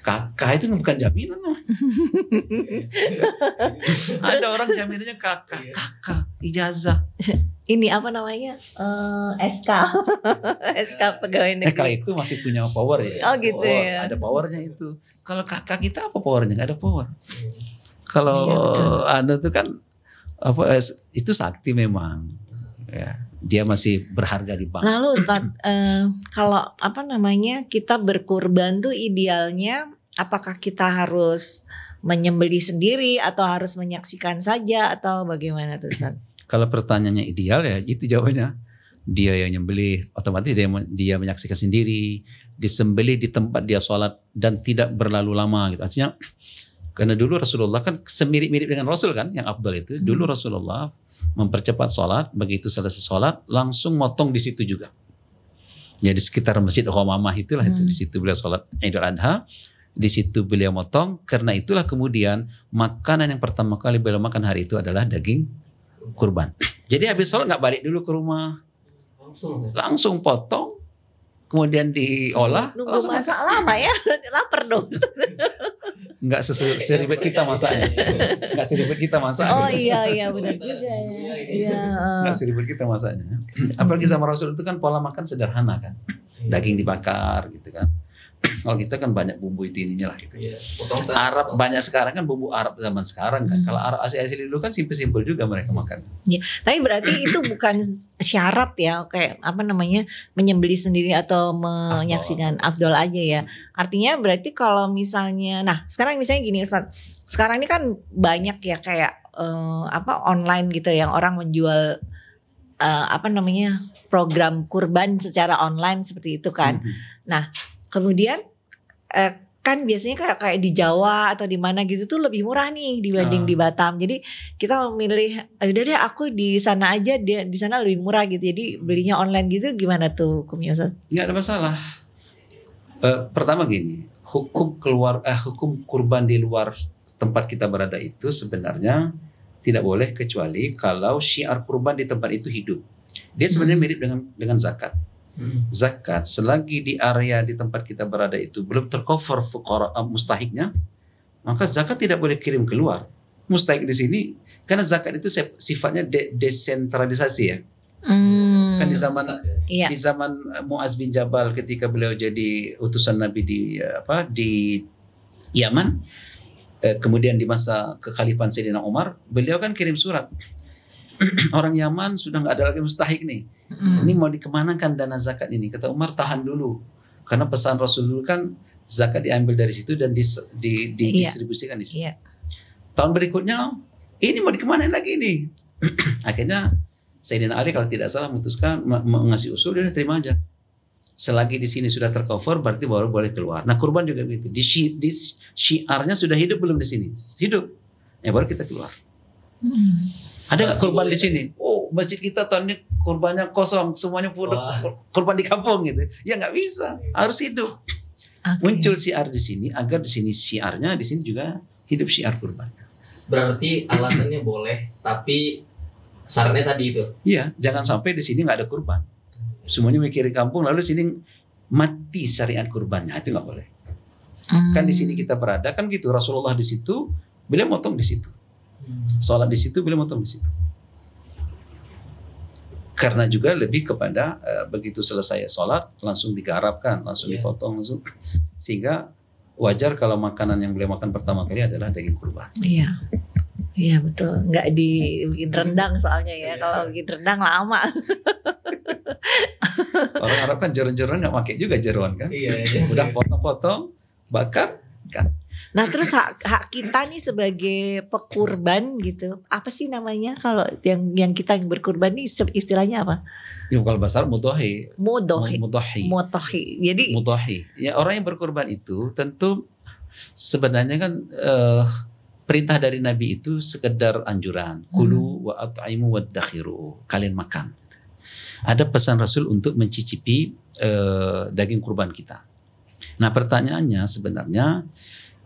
kakak itu bukan jaminan. Ada orang jaminannya kakak, ijazah. Ini apa namanya? SK. SK pegawai negeri. Kalau itu masih punya power ya. Oh gitu ya. Ada powernya itu. Kalau kakak kita apa powernya? Nggak ada power. Kalau Anda tuh kan itu sakti memang. Ya, dia masih berharga di bank. Lalu Ustadz, kalau kita berkurban tuh idealnya apakah kita harus menyembelih sendiri atau harus menyaksikan saja atau bagaimana tuh Ustadz? Kalau pertanyaannya ideal ya itu jawabannya. Dia yang nyembelih, otomatis dia menyaksikan sendiri, disembelih di tempat dia sholat dan tidak berlalu lama gitu. Artinya karena dulu Rasulullah kan semirip-mirip dengan Rasul kan, yang afdal itu. Dulu Rasulullah mempercepat sholat, begitu selesai sholat langsung motong di situ juga. Ya di sekitar Masjid Ghamamah itulah itu, di situ beliau sholat Idul Adha, di situ beliau motong. Karena itulah kemudian makanan yang pertama kali beliau makan hari itu adalah daging kurban. Jadi habis sholat nggak balik dulu ke rumah, langsung potong, kemudian diolah. Nunggu masak lama ya, berarti lapar dong. Nggak seribet kita masaknya. Nggak seribet kita masaknya. Oh iya benar juga ya. Iya. Nggak seribet kita masaknya. Apalagi sama Rasul itu kan pola makan sederhana kan. Daging dibakar gitu kan. Kalau kita kan banyak bumbu itu ininya lah gitu. Iya, potong sate. Arab banyak sekarang kan bumbu Arab zaman sekarang kan. Kalau Arab asli dulu kan simpel-simpel juga mereka makan. Tapi berarti itu bukan syarat ya, kayak apa namanya, menyembelih sendiri atau menyaksikan afdol aja ya. Artinya berarti kalau misalnya, nah sekarang misalnya gini Ustaz, sekarang ini kan banyak ya kayak online gitu yang orang menjual apa namanya, program kurban secara online seperti itu kan. Nah kemudian kan biasanya kayak di Jawa atau di mana gitu tuh lebih murah nih dibanding di Batam. Jadi kita memilih, udah deh aku di sana aja, dia di sana lebih murah gitu. Jadi belinya online gitu, gimana tuh hukumnya Ustaz? Nggak ada masalah. Pertama gini, hukum kurban di luar tempat kita berada itu sebenarnya tidak boleh kecuali kalau syiar kurban di tempat itu hidup. Dia sebenarnya mirip dengan zakat. Zakat selagi di area di tempat kita berada itu belum tercover fuqara mustahiknya, maka zakat tidak boleh kirim keluar. Mustahik di sini karena zakat itu sifatnya desentralisasi ya. Kan di zaman Muaz bin Jabal ketika beliau jadi utusan Nabi di Yaman, kemudian di masa kekhalifahan Sayyidina Umar, beliau kan kirim surat. Orang Yaman sudah nggak ada lagi mustahik nih. Ini mau dikemanakan dana zakat ini? Kata Umar, tahan dulu. Karena pesan Rasul dulu kan zakat diambil dari situ dan didistribusikan di situ. Tahun berikutnya, ini mau dikemanain lagi nih? Akhirnya Sayyidina Ali kalau tidak salah memutuskan mengasih usul, dia terima aja. Selagi di sini sudah tercover, berarti baru boleh keluar. Nah kurban juga begitu. Di syiarnya sudah hidup belum di sini? Hidup. Ya baru kita keluar. Ada nggak kurban di sini? Oh masjid kita tahun ini kurbannya kosong, semuanya kurban di kampung gitu. Ya nggak bisa, harus hidup. Muncul syiar di sini agar di sini syiarnya, di sini juga hidup syiar kurban. Berarti alasannya boleh, tapi syaratnya tadi itu. Iya, jangan sampai di sini nggak ada kurban. Semuanya mikirin kampung, lalu sini mati syariat kurbannya, itu nggak boleh. Kan di sini kita berada kan gitu. Rasulullah di situ, beliau motong di situ. Sholat di situ, beliau motong di situ. Karena juga lebih kepada begitu selesai sholat langsung digarapkan, langsung dipotong, langsung, sehingga wajar kalau makanan yang beliau makan pertama kali adalah daging kurban. Iya. Iya betul, nggak dibikin rendang soalnya ya. Kalau bikin rendang lama. Orang Arab kan jeron-jeron nggak pakai juga jeruan kan? Iya. Udah potong-potong, bakar, kan? Nah terus hak kita nih sebagai pekurban gitu, apa sih namanya kalau yang kita yang berkurban nih istilahnya apa? Ya, kalau bahasa mudohi. Jadi mudohi. Ya orang yang berkurban itu tentu sebenarnya kan perintah dari Nabi itu sekedar anjuran. Kulu wa at'imu wa dakhiru. Kalian makan. Ada pesan Rasul untuk mencicipi daging kurban kita. Nah pertanyaannya sebenarnya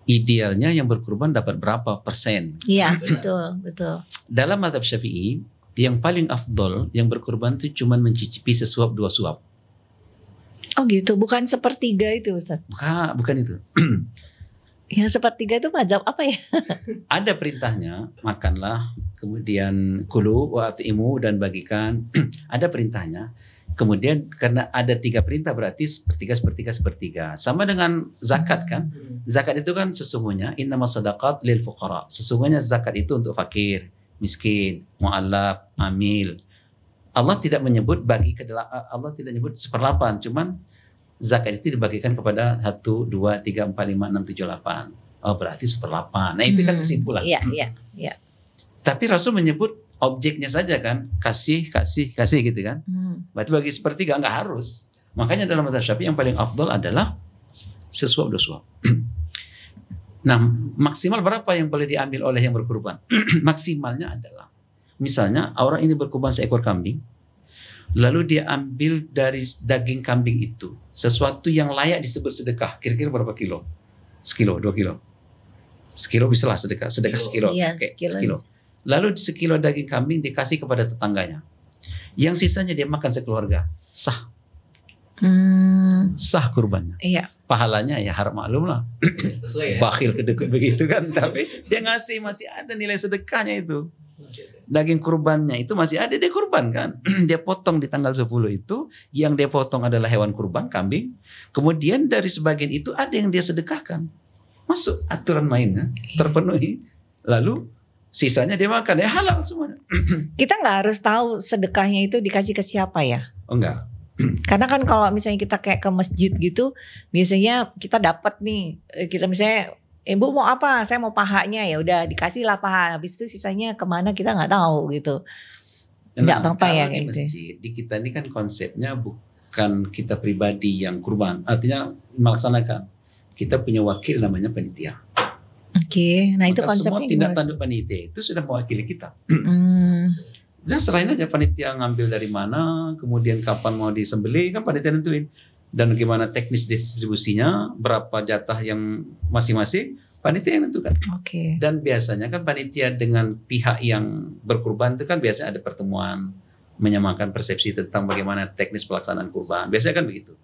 idealnya yang berkurban dapat berapa persen? Iya betul. Dalam mazhab Syafi'i yang paling afdol yang berkurban itu cuma mencicipi sesuap 2 suap. Oh gitu, bukan sepertiga itu Ustaz? Bukan itu. Yang sepertiga itu mazhab apa ya? Ada perintahnya, makanlah, kemudian kulu wa at'imu dan bagikan. Ada perintahnya. Kemudian karena ada 3 perintah berarti sepertiga. Sama dengan zakat kan? Zakat itu kan sesungguhnya innamas sadaqat lil fuqara. Sesungguhnya zakat itu untuk fakir, miskin, mu'allaf, amil. Allah tidak menyebut Allah tidak menyebut 1/8, cuman zakat itu dibagikan kepada 1, 2, 3, 4, 5, 6, 7, 8. Oh berarti 1/8. Nah itu kan kesimpulan. Iya. Tapi Rasul menyebut objeknya saja kan, kasih gitu kan. Berarti bagi sepertiga nggak harus. Makanya dalam mazhab Syafi'i yang paling afdal adalah sesuap 2 suap. Nah maksimal berapa yang boleh diambil oleh yang berkurban? Maksimalnya adalah misalnya orang ini berkurban seekor kambing, lalu dia ambil dari daging kambing itu sesuatu yang layak disebut sedekah. Kira-kira berapa kilo? 1 kilo, 2 kilo? 1 kilo bisa lah sedekah 1 kilo. Iya, Oke, 1 kilo. Lalu 1 kilo daging kambing dikasih kepada tetangganya. Yang sisanya dia makan sekeluarga. Sah. Sah kurbannya. Iya. Pahalanya ya harap maklum lah. Sesuai ya. Bakhil kedekut begitu kan. Tapi dia ngasih masih ada nilai sedekahnya itu. daging kurbannya itu masih ada, dia kurban kan. Dia potong di tanggal 10 itu, yang dia potong adalah hewan kurban, kambing. Kemudian dari sebagian itu ada yang dia sedekahkan. Masuk aturan mainnya, terpenuhi. Lalu sisanya dia makan, ya halal semuanya. Kita nggak harus tahu sedekahnya itu dikasih ke siapa ya? Oh enggak. Karena kan kalau misalnya kita kayak ke masjid gitu, biasanya kita dapat nih, kita misalnya Ibu mau apa? Saya mau pahanya, ya udah dikasih lah paha. Habis itu sisanya kemana kita nggak tahu gitu. Nggak apa-apa ya Kalau di kayak gitu. masjid, di kita ini kan konsepnya bukan kita pribadi yang kurban. Artinya melaksanakan. Kita punya wakil namanya panitia. Oke, nah itu Maka semua konsepnya tindak gimana? tanduk panitia itu sudah mewakili kita. Hmm, Dan serahin aja panitia ngambil dari mana, kemudian kapan mau disembelih, kan panitia nentuin. Dan bagaimana teknis distribusinya, berapa jatah yang masing-masing, panitia yang nentukan. Oke. Dan biasanya kan panitia dengan pihak yang berkurban itu kan biasanya ada pertemuan, menyamakan persepsi tentang bagaimana teknis pelaksanaan kurban. Biasanya kan begitu.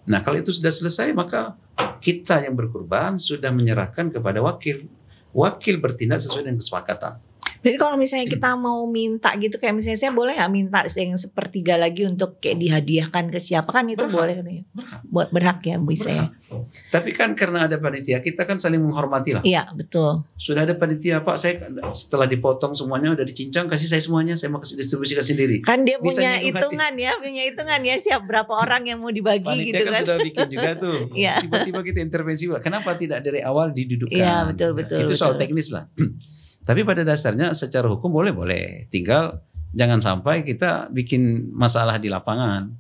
Nah kalau itu sudah selesai, maka kita yang berkurban sudah menyerahkan kepada wakil. Wakil bertindak sesuai dengan kesepakatan. Jadi kalau misalnya kita mau minta gitu, kayak misalnya saya boleh nggak minta yang sepertiga lagi untuk kayak dihadiahkan ke siapa, kan itu Berhak. boleh katanya. Berhak. Buat berhak ya bisa ya. Tapi kan karena ada panitia, kita kan saling menghormati lah. Iya betul. Sudah ada panitia, Pak, saya setelah dipotong semuanya udah dicincang, kasih saya semuanya, saya mau kasih distribusikan sendiri. Kan dia Bisa punya nyinggung hati. punya hitungan ya siap berapa orang yang mau dibagi Panitia gitu kan kan. sudah bikin juga tuh. Iya. Tiba-tiba kita intervensi. Kenapa tidak dari awal didudukkan? Iya, betul. Itu soal teknis lah. Tapi pada dasarnya secara hukum boleh. Tinggal jangan sampai kita bikin masalah di lapangan.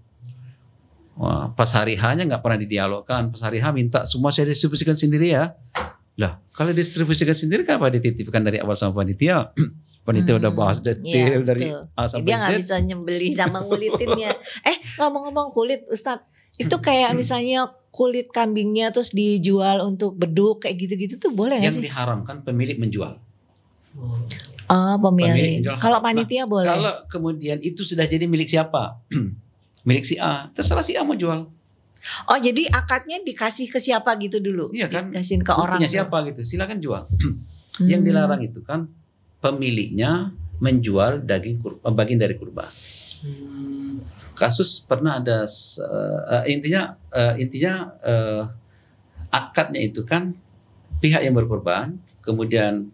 Wah, pas hari H-nya nggak pernah didialogkan. Pas hari H minta semua saya distribusikan sendiri ya. Lah, kalau distribusikan sendiri kenapa dititipkan dari awal sama panitia? Panitia udah bahas detail Iya, dari betul. A sampai Dia nggak Z. bisa nyembelih sama ngulitinnya. Ngomong-ngomong kulit, Ustadz, itu kayak misalnya kulit kambingnya terus dijual untuk beduk kayak gitu-gitu tuh boleh nggak Yang sih? diharamkan pemilik menjual. Oh, pemilik. menjual. Kalau panitia boleh. Kalau kemudian itu sudah jadi milik siapa? Milik si A. Terserah si A mau jual. Oh, jadi akadnya dikasih ke siapa gitu dulu? Iya kan? Dikasihin ke orang. Punya tuh. siapa gitu. Silakan jual. Yang dilarang itu kan pemiliknya menjual bagian dari kurban. Kasus pernah ada intinya akadnya itu kan pihak yang berkurban, kemudian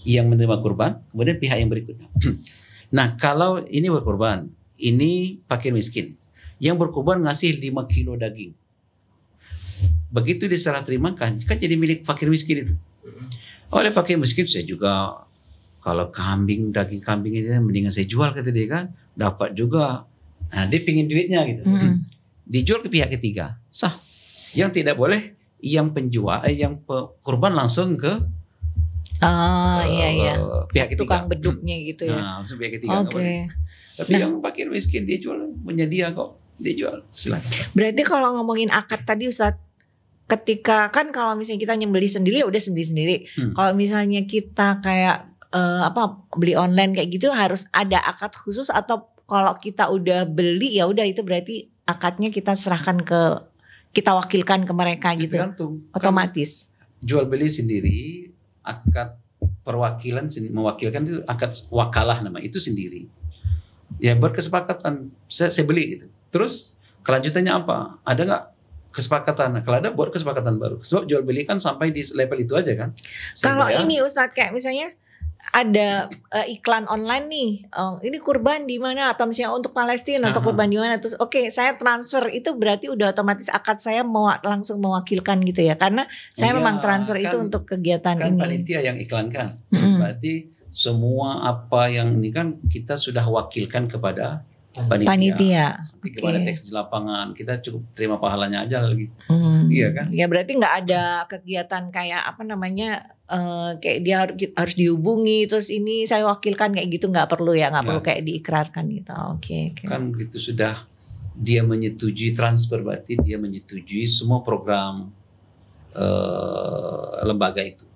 yang menerima kurban, kemudian pihak yang berikutnya. Nah, kalau ini berkurban, ini fakir miskin. Yang berkurban ngasih 5 kilo daging. Begitu diserah terimakan, kan jadi milik fakir miskin itu. Oleh fakir miskin saya juga, kalau daging kambing ini mendingan saya jual kata dia kan, dapat juga. Nah, dia pingin duitnya gitu. Dijual ke pihak ketiga, sah. Yang tidak boleh, yang penjual, yang kurban langsung ke Iya. pihak ketiga. Tukang beduknya gitu ya. Nah, langsung pihak ketiga. nggak Oke. boleh. Tapi yang fakir miskin dia jual, menyedia kok, dia jual. Silakan. Berarti kalau ngomongin akad tadi Ustadz, ketika kan kalau misalnya kita nyembeli sendiri ya udah sembeli sendiri. Kalau misalnya kita kayak beli online kayak gitu harus ada akad khusus, atau kalau kita udah beli ya udah itu berarti akadnya kita serahkan kita wakilkan ke mereka gitu. Tergantung. Otomatis. Jual beli sendiri, akad perwakilan mewakilkan itu akad wakalah nama itu sendiri. Ya berkesepakatan saya beli gitu. Terus kelanjutannya apa? Ada nggak kesepakatan? Nah, kalau ada buat kesepakatan baru. Sebab jual beli kan sampai di level itu aja kan. Kalau ini Ustadz kayak misalnya ada iklan online nih, ini kurban di mana, atau misalnya untuk Palestina atau kurban di mana, terus oke, saya transfer, itu berarti udah otomatis akad saya langsung mewakilkan gitu ya, karena saya memang transfer kan, itu untuk kegiatan kan ini. panitia yang iklankan. Berarti semua apa yang ini kan kita sudah wakilkan kepada panitia. Gimana teks di lapangan, kita cukup terima pahalanya aja lagi. Iya kan? Ya berarti nggak ada kegiatan kayak kayak dia harus dihubungi terus ini saya wakilkan kayak gitu, nggak perlu ya, nggak perlu kayak diikrarkan gitu. Oke. Kan gitu sudah dia menyetujui transfer, berarti dia menyetujui semua program lembaga itu.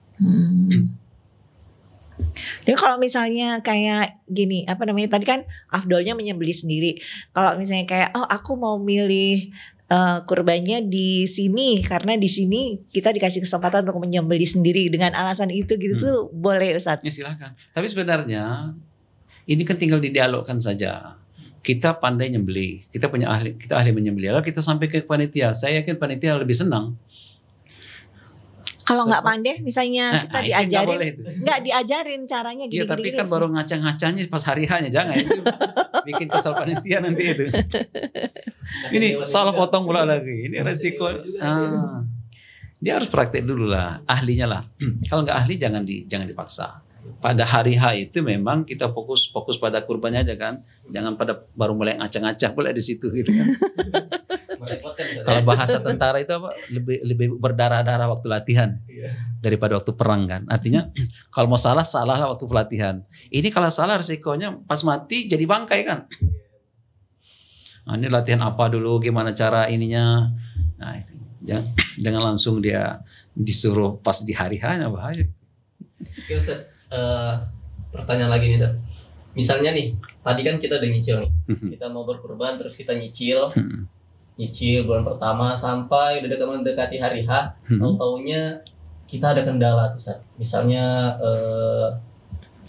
Jadi kalau misalnya kayak gini, tadi kan afdolnya menyembelih sendiri. Kalau misalnya kayak aku mau milih kurbannya di sini karena di sini kita dikasih kesempatan untuk menyembelih sendiri dengan alasan itu gitu tuh boleh Ustadz? Ya silakan. Tapi sebenarnya Ini kan tinggal didialogkan saja. Kita pandai nyembelih, kita ahli menyembelih. Lalu kita sampai ke panitia. Saya yakin panitia lebih senang. Kalau nggak pandai, misalnya kita itu diajarin, boleh itu. nggak diajarin caranya Iya, gini-gini. tapi kan baru ngacang-ngacangnya pas hari hanya jangan itu bikin kesal panitia nanti itu. Ini salah potong pula lagi. Ini resiko. Dia harus praktek dulu lah, ahlinya lah. Kalau nggak ahli jangan dipaksa. Pada hari H itu memang kita fokus pada kurbannya aja kan, jangan pada baru mulai ngacang-ngacang pula di situ gitu kan. Kalau bahasa tentara itu apa, lebih berdarah-darah waktu latihan daripada waktu perang kan. Artinya kalau mau salah lah waktu pelatihan. Ini kalau salah resikonya pas mati jadi bangkai kan. Nah, ini latihan apa dulu, gimana cara ininya. Nah itu jangan langsung dia disuruh pas di hari H-nya, bahaya. Oke Ustaz, pertanyaan lagi nih Ustaz. Misalnya nih, tadi kan kita udah nyicil nih. Kita mau berkurban terus kita nyicil bulan pertama sampai udah mendekati hari H, tahu-taunya kita ada kendala tuh Ustaz. Misalnya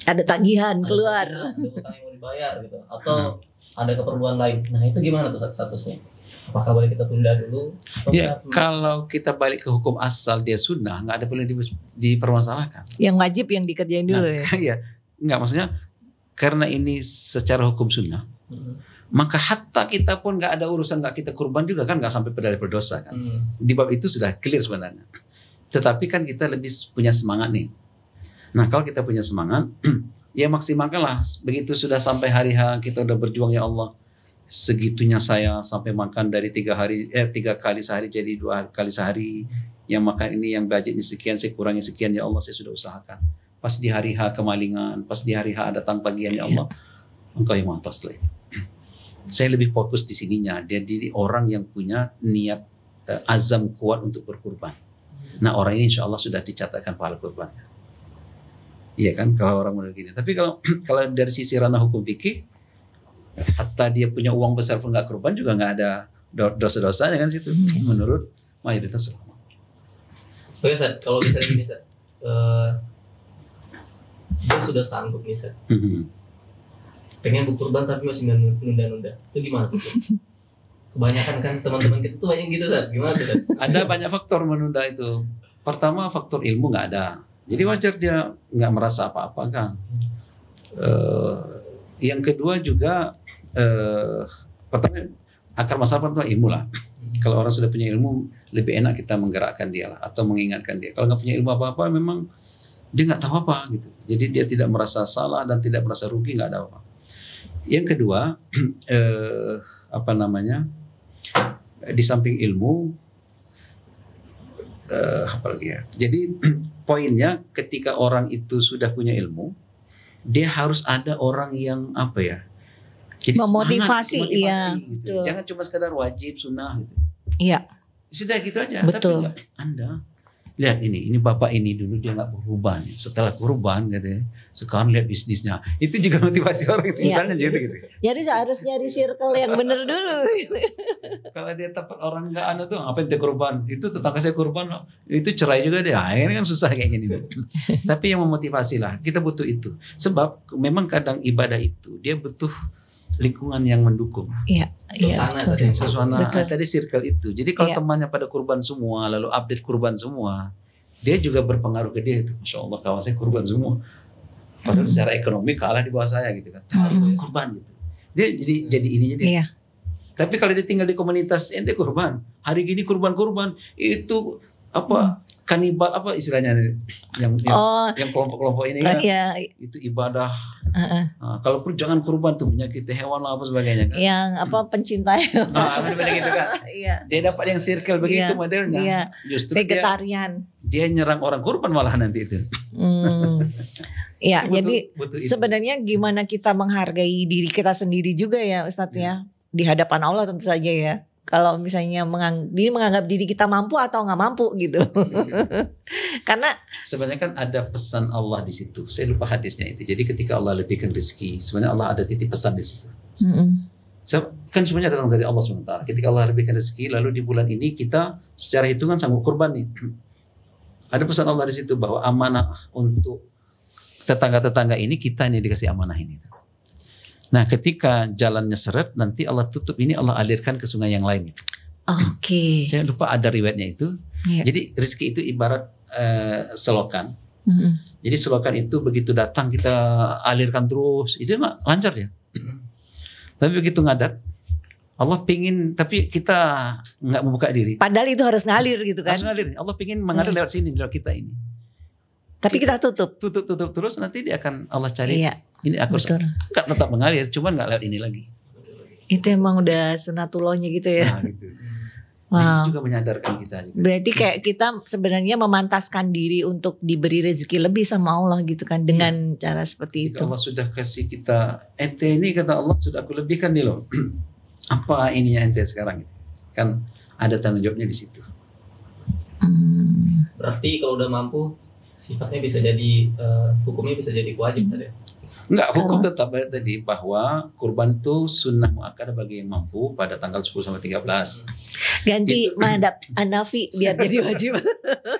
ada tagihan keluar, ada utang yang mau dibayar gitu, atau ada keperluan lain. Nah itu gimana tuh Ustaz statusnya? Apakah boleh kita tunda dulu? Ya, kalau kita balik ke hukum asal dia sunnah, nggak ada boleh dipermasalahkan. Yang wajib yang dikerjain dulu ya. Iya, nggak, maksudnya karena ini secara hukum sunnah, maka hatta kita pun nggak ada urusan, nggak kita kurban juga kan, nggak sampai pada berdosa kan. Di bab itu sudah clear sebenarnya. Tetapi kan kita lebih punya semangat nih. Nah kalau kita punya semangat, ya maksimalkanlah. Begitu sudah sampai hari H, kita udah berjuang, ya Allah, segitunya saya sampai makan dari 3 kali sehari jadi 2 kali sehari. Yang makan ini, yang budgetnya sekian, saya kurangi sekian, ya Allah, saya sudah usahakan. Pas di hari H kemalingan, pas di hari H datang tagihan, ya Allah, Engkau yang maha setelah itu. Saya lebih fokus di sininya. Dia jadi orang yang punya niat azam kuat untuk berkurban. Nah orang ini insya Allah sudah dicatatkan pahala kurbannya. Iya kan, kalau orang model gini. Tapi kalau dari sisi ranah hukum fikih, hatta dia punya uang besar pun nggak kurban juga nggak ada dosa-dosanya kan situ, menurut mayoritas ulama. Oke Ustaz, kalau misalnya gini Ustaz, dia sudah sanggup nih Ustaz, pengen berkurban tapi masih nunda-nunda, itu gimana tuh? Kebanyakan kan teman-teman kita tuh banyak gitu Ustaz, gimana tuh Ustaz? Ada banyak faktor menunda itu. Pertama, faktor ilmu nggak ada, jadi wajar dia nggak merasa apa-apa kan. Yang kedua juga pertama, akar masalah pertama ilmu lah. Kalau orang sudah punya ilmu, lebih enak kita menggerakkan dia lah, atau mengingatkan dia. Kalau nggak punya ilmu apa-apa, memang dia nggak tahu apa gitu. Jadi dia tidak merasa salah dan tidak merasa rugi, nggak ada apa. Yang kedua, di samping ilmu, apalagi ya. Jadi poinnya, ketika orang itu sudah punya ilmu, dia harus ada orang yang jadi memotivasi, iya. Gitu. Jangan cuma sekedar wajib, sunnah gitu. Iya. Sudah gitu aja. Betul. Tapi Anda lihat ini bapak ini dulu dia nggak berkurban, setelah kurban katanya, sekarang lihat bisnisnya. Itu juga motivasi orang itu, misalnya gitu. Jadi harus nyari circle yang benar dulu. Kalau dia dapat orang nggak tuh, ngapain dia kurban? Itu tetangga saya kurban, itu cerai juga dia. Ini kan susah kayak gini. Tapi yang memotivasi lah, kita butuh itu. Sebab memang kadang ibadah itu dia butuh lingkungan yang mendukung. Iya. Suasana tadi circle itu. Jadi kalau temannya pada kurban semua, lalu update kurban semua, dia juga berpengaruh ke dia itu. Masya Allah, kawan saya kurban semua. Padahal secara ekonomi kalah di bawah saya gitu kan. Kurban gitu. Dia jadi ininya dia. Iya. Tapi kalau dia tinggal di komunitas, ente kurban. Hari gini kurban itu kanibal istilahnya yang kelompok-kelompok ini kan. Itu ibadah. Kalaupun jangan kurban tuh, menyakiti hewan lah apa sebagainya kan. Yang pencinta hewan. Benar-benar gitu kan. Iya. Dia dapat yang circle begitu modelnya. Iya. Justru vegetarian. Dia nyerang orang kurban malah nanti itu. Iya, jadi sebenarnya gimana kita menghargai diri kita sendiri juga ya Ustadz ya. Di hadapan Allah tentu saja ya. Kalau misalnya menganggap diri kita mampu atau nggak mampu gitu. Karena sebenarnya kan ada pesan Allah di situ. Saya lupa hadisnya itu. Jadi ketika Allah lebihkan rezeki, sebenarnya Allah ada titip pesan di situ. Kan sebenarnya datang dari Allah SWT. Ketika Allah lebihkan rezeki, lalu di bulan ini kita secara hitungan sanggup kurban nih. Ada pesan Allah di situ bahwa amanah untuk tetangga-tetangga ini, kita ini dikasih amanah ini. Nah, ketika jalannya seret, nanti Allah tutup ini, Allah alirkan ke sungai yang lain. Oke. Saya lupa ada riwayatnya itu. Iya. Jadi rezeki itu ibarat selokan. Mm-mm. Jadi selokan itu begitu datang kita alirkan terus, itu nggak lancar ya. Tapi begitu ngadat, Allah pingin, tapi kita nggak membuka diri. Padahal itu harus ngalir gitu kan. Harus ngalir. Allah pingin mengalir lewat sini, lewat kita ini. Tapi kita tutup. Tutup terus, nanti dia akan Allah cari. Iya. Ini aku Betul. nggak tetap mengalir, cuman nggak lewat ini lagi. Itu emang udah sunatullahnya gitu ya. Nah, gitu. Wow. Nah, itu juga menyadarkan kita juga. Berarti kayak kita sebenarnya memantaskan diri untuk diberi rezeki lebih sama Allah gitu kan, dengan cara seperti itu. Jika Allah sudah kasih kita, ente ini kata Allah sudah aku lebihkan nih loh. Apa ininya ente sekarang gitu. Kan ada tanggung jawabnya di situ. Berarti kalau udah mampu, sifatnya bisa jadi hukumnya bisa jadi wajib tadi. Enggak, hukum tetap tadi bahwa kurban itu sunnah muakkadah bagi yang mampu pada tanggal 10 sampai 13. Ganti madhab Hanafi biar jadi wajib.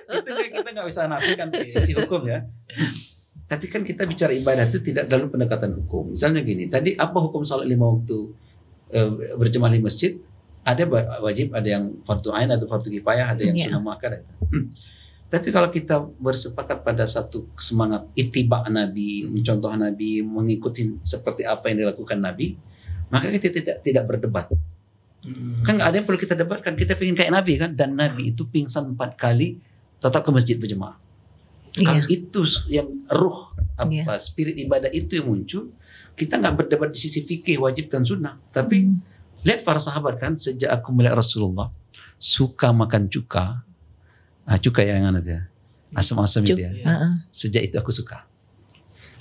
Itu kita nggak bisa nafikan sisi hukum ya. Tapi kan kita bicara ibadah itu tidak dalam pendekatan hukum. Misalnya gini, tadi apa hukum salat 5 waktu berjemaah di masjid? Ada wajib, ada yang fardu ain, ada fardu kifayah, ada yang sunnah muakkadah. Tapi kalau kita bersepakat pada satu semangat ittiba Nabi, mencontoh Nabi, mengikuti seperti apa yang dilakukan Nabi, maka kita tidak berdebat. Kan nggak ada yang perlu kita debatkan. Kita pengen kayak Nabi kan, dan Nabi itu pingsan 4 kali tetap ke masjid berjemaah. Kalau itu yang ruh spirit ibadah itu yang muncul, kita nggak berdebat di sisi fikih wajib dan sunnah. Tapi lihat para sahabat kan, sejak aku melihat Rasulullah suka makan cuka. Cuka yang mana dia? Asam-asam itu ya. Sejak itu aku suka.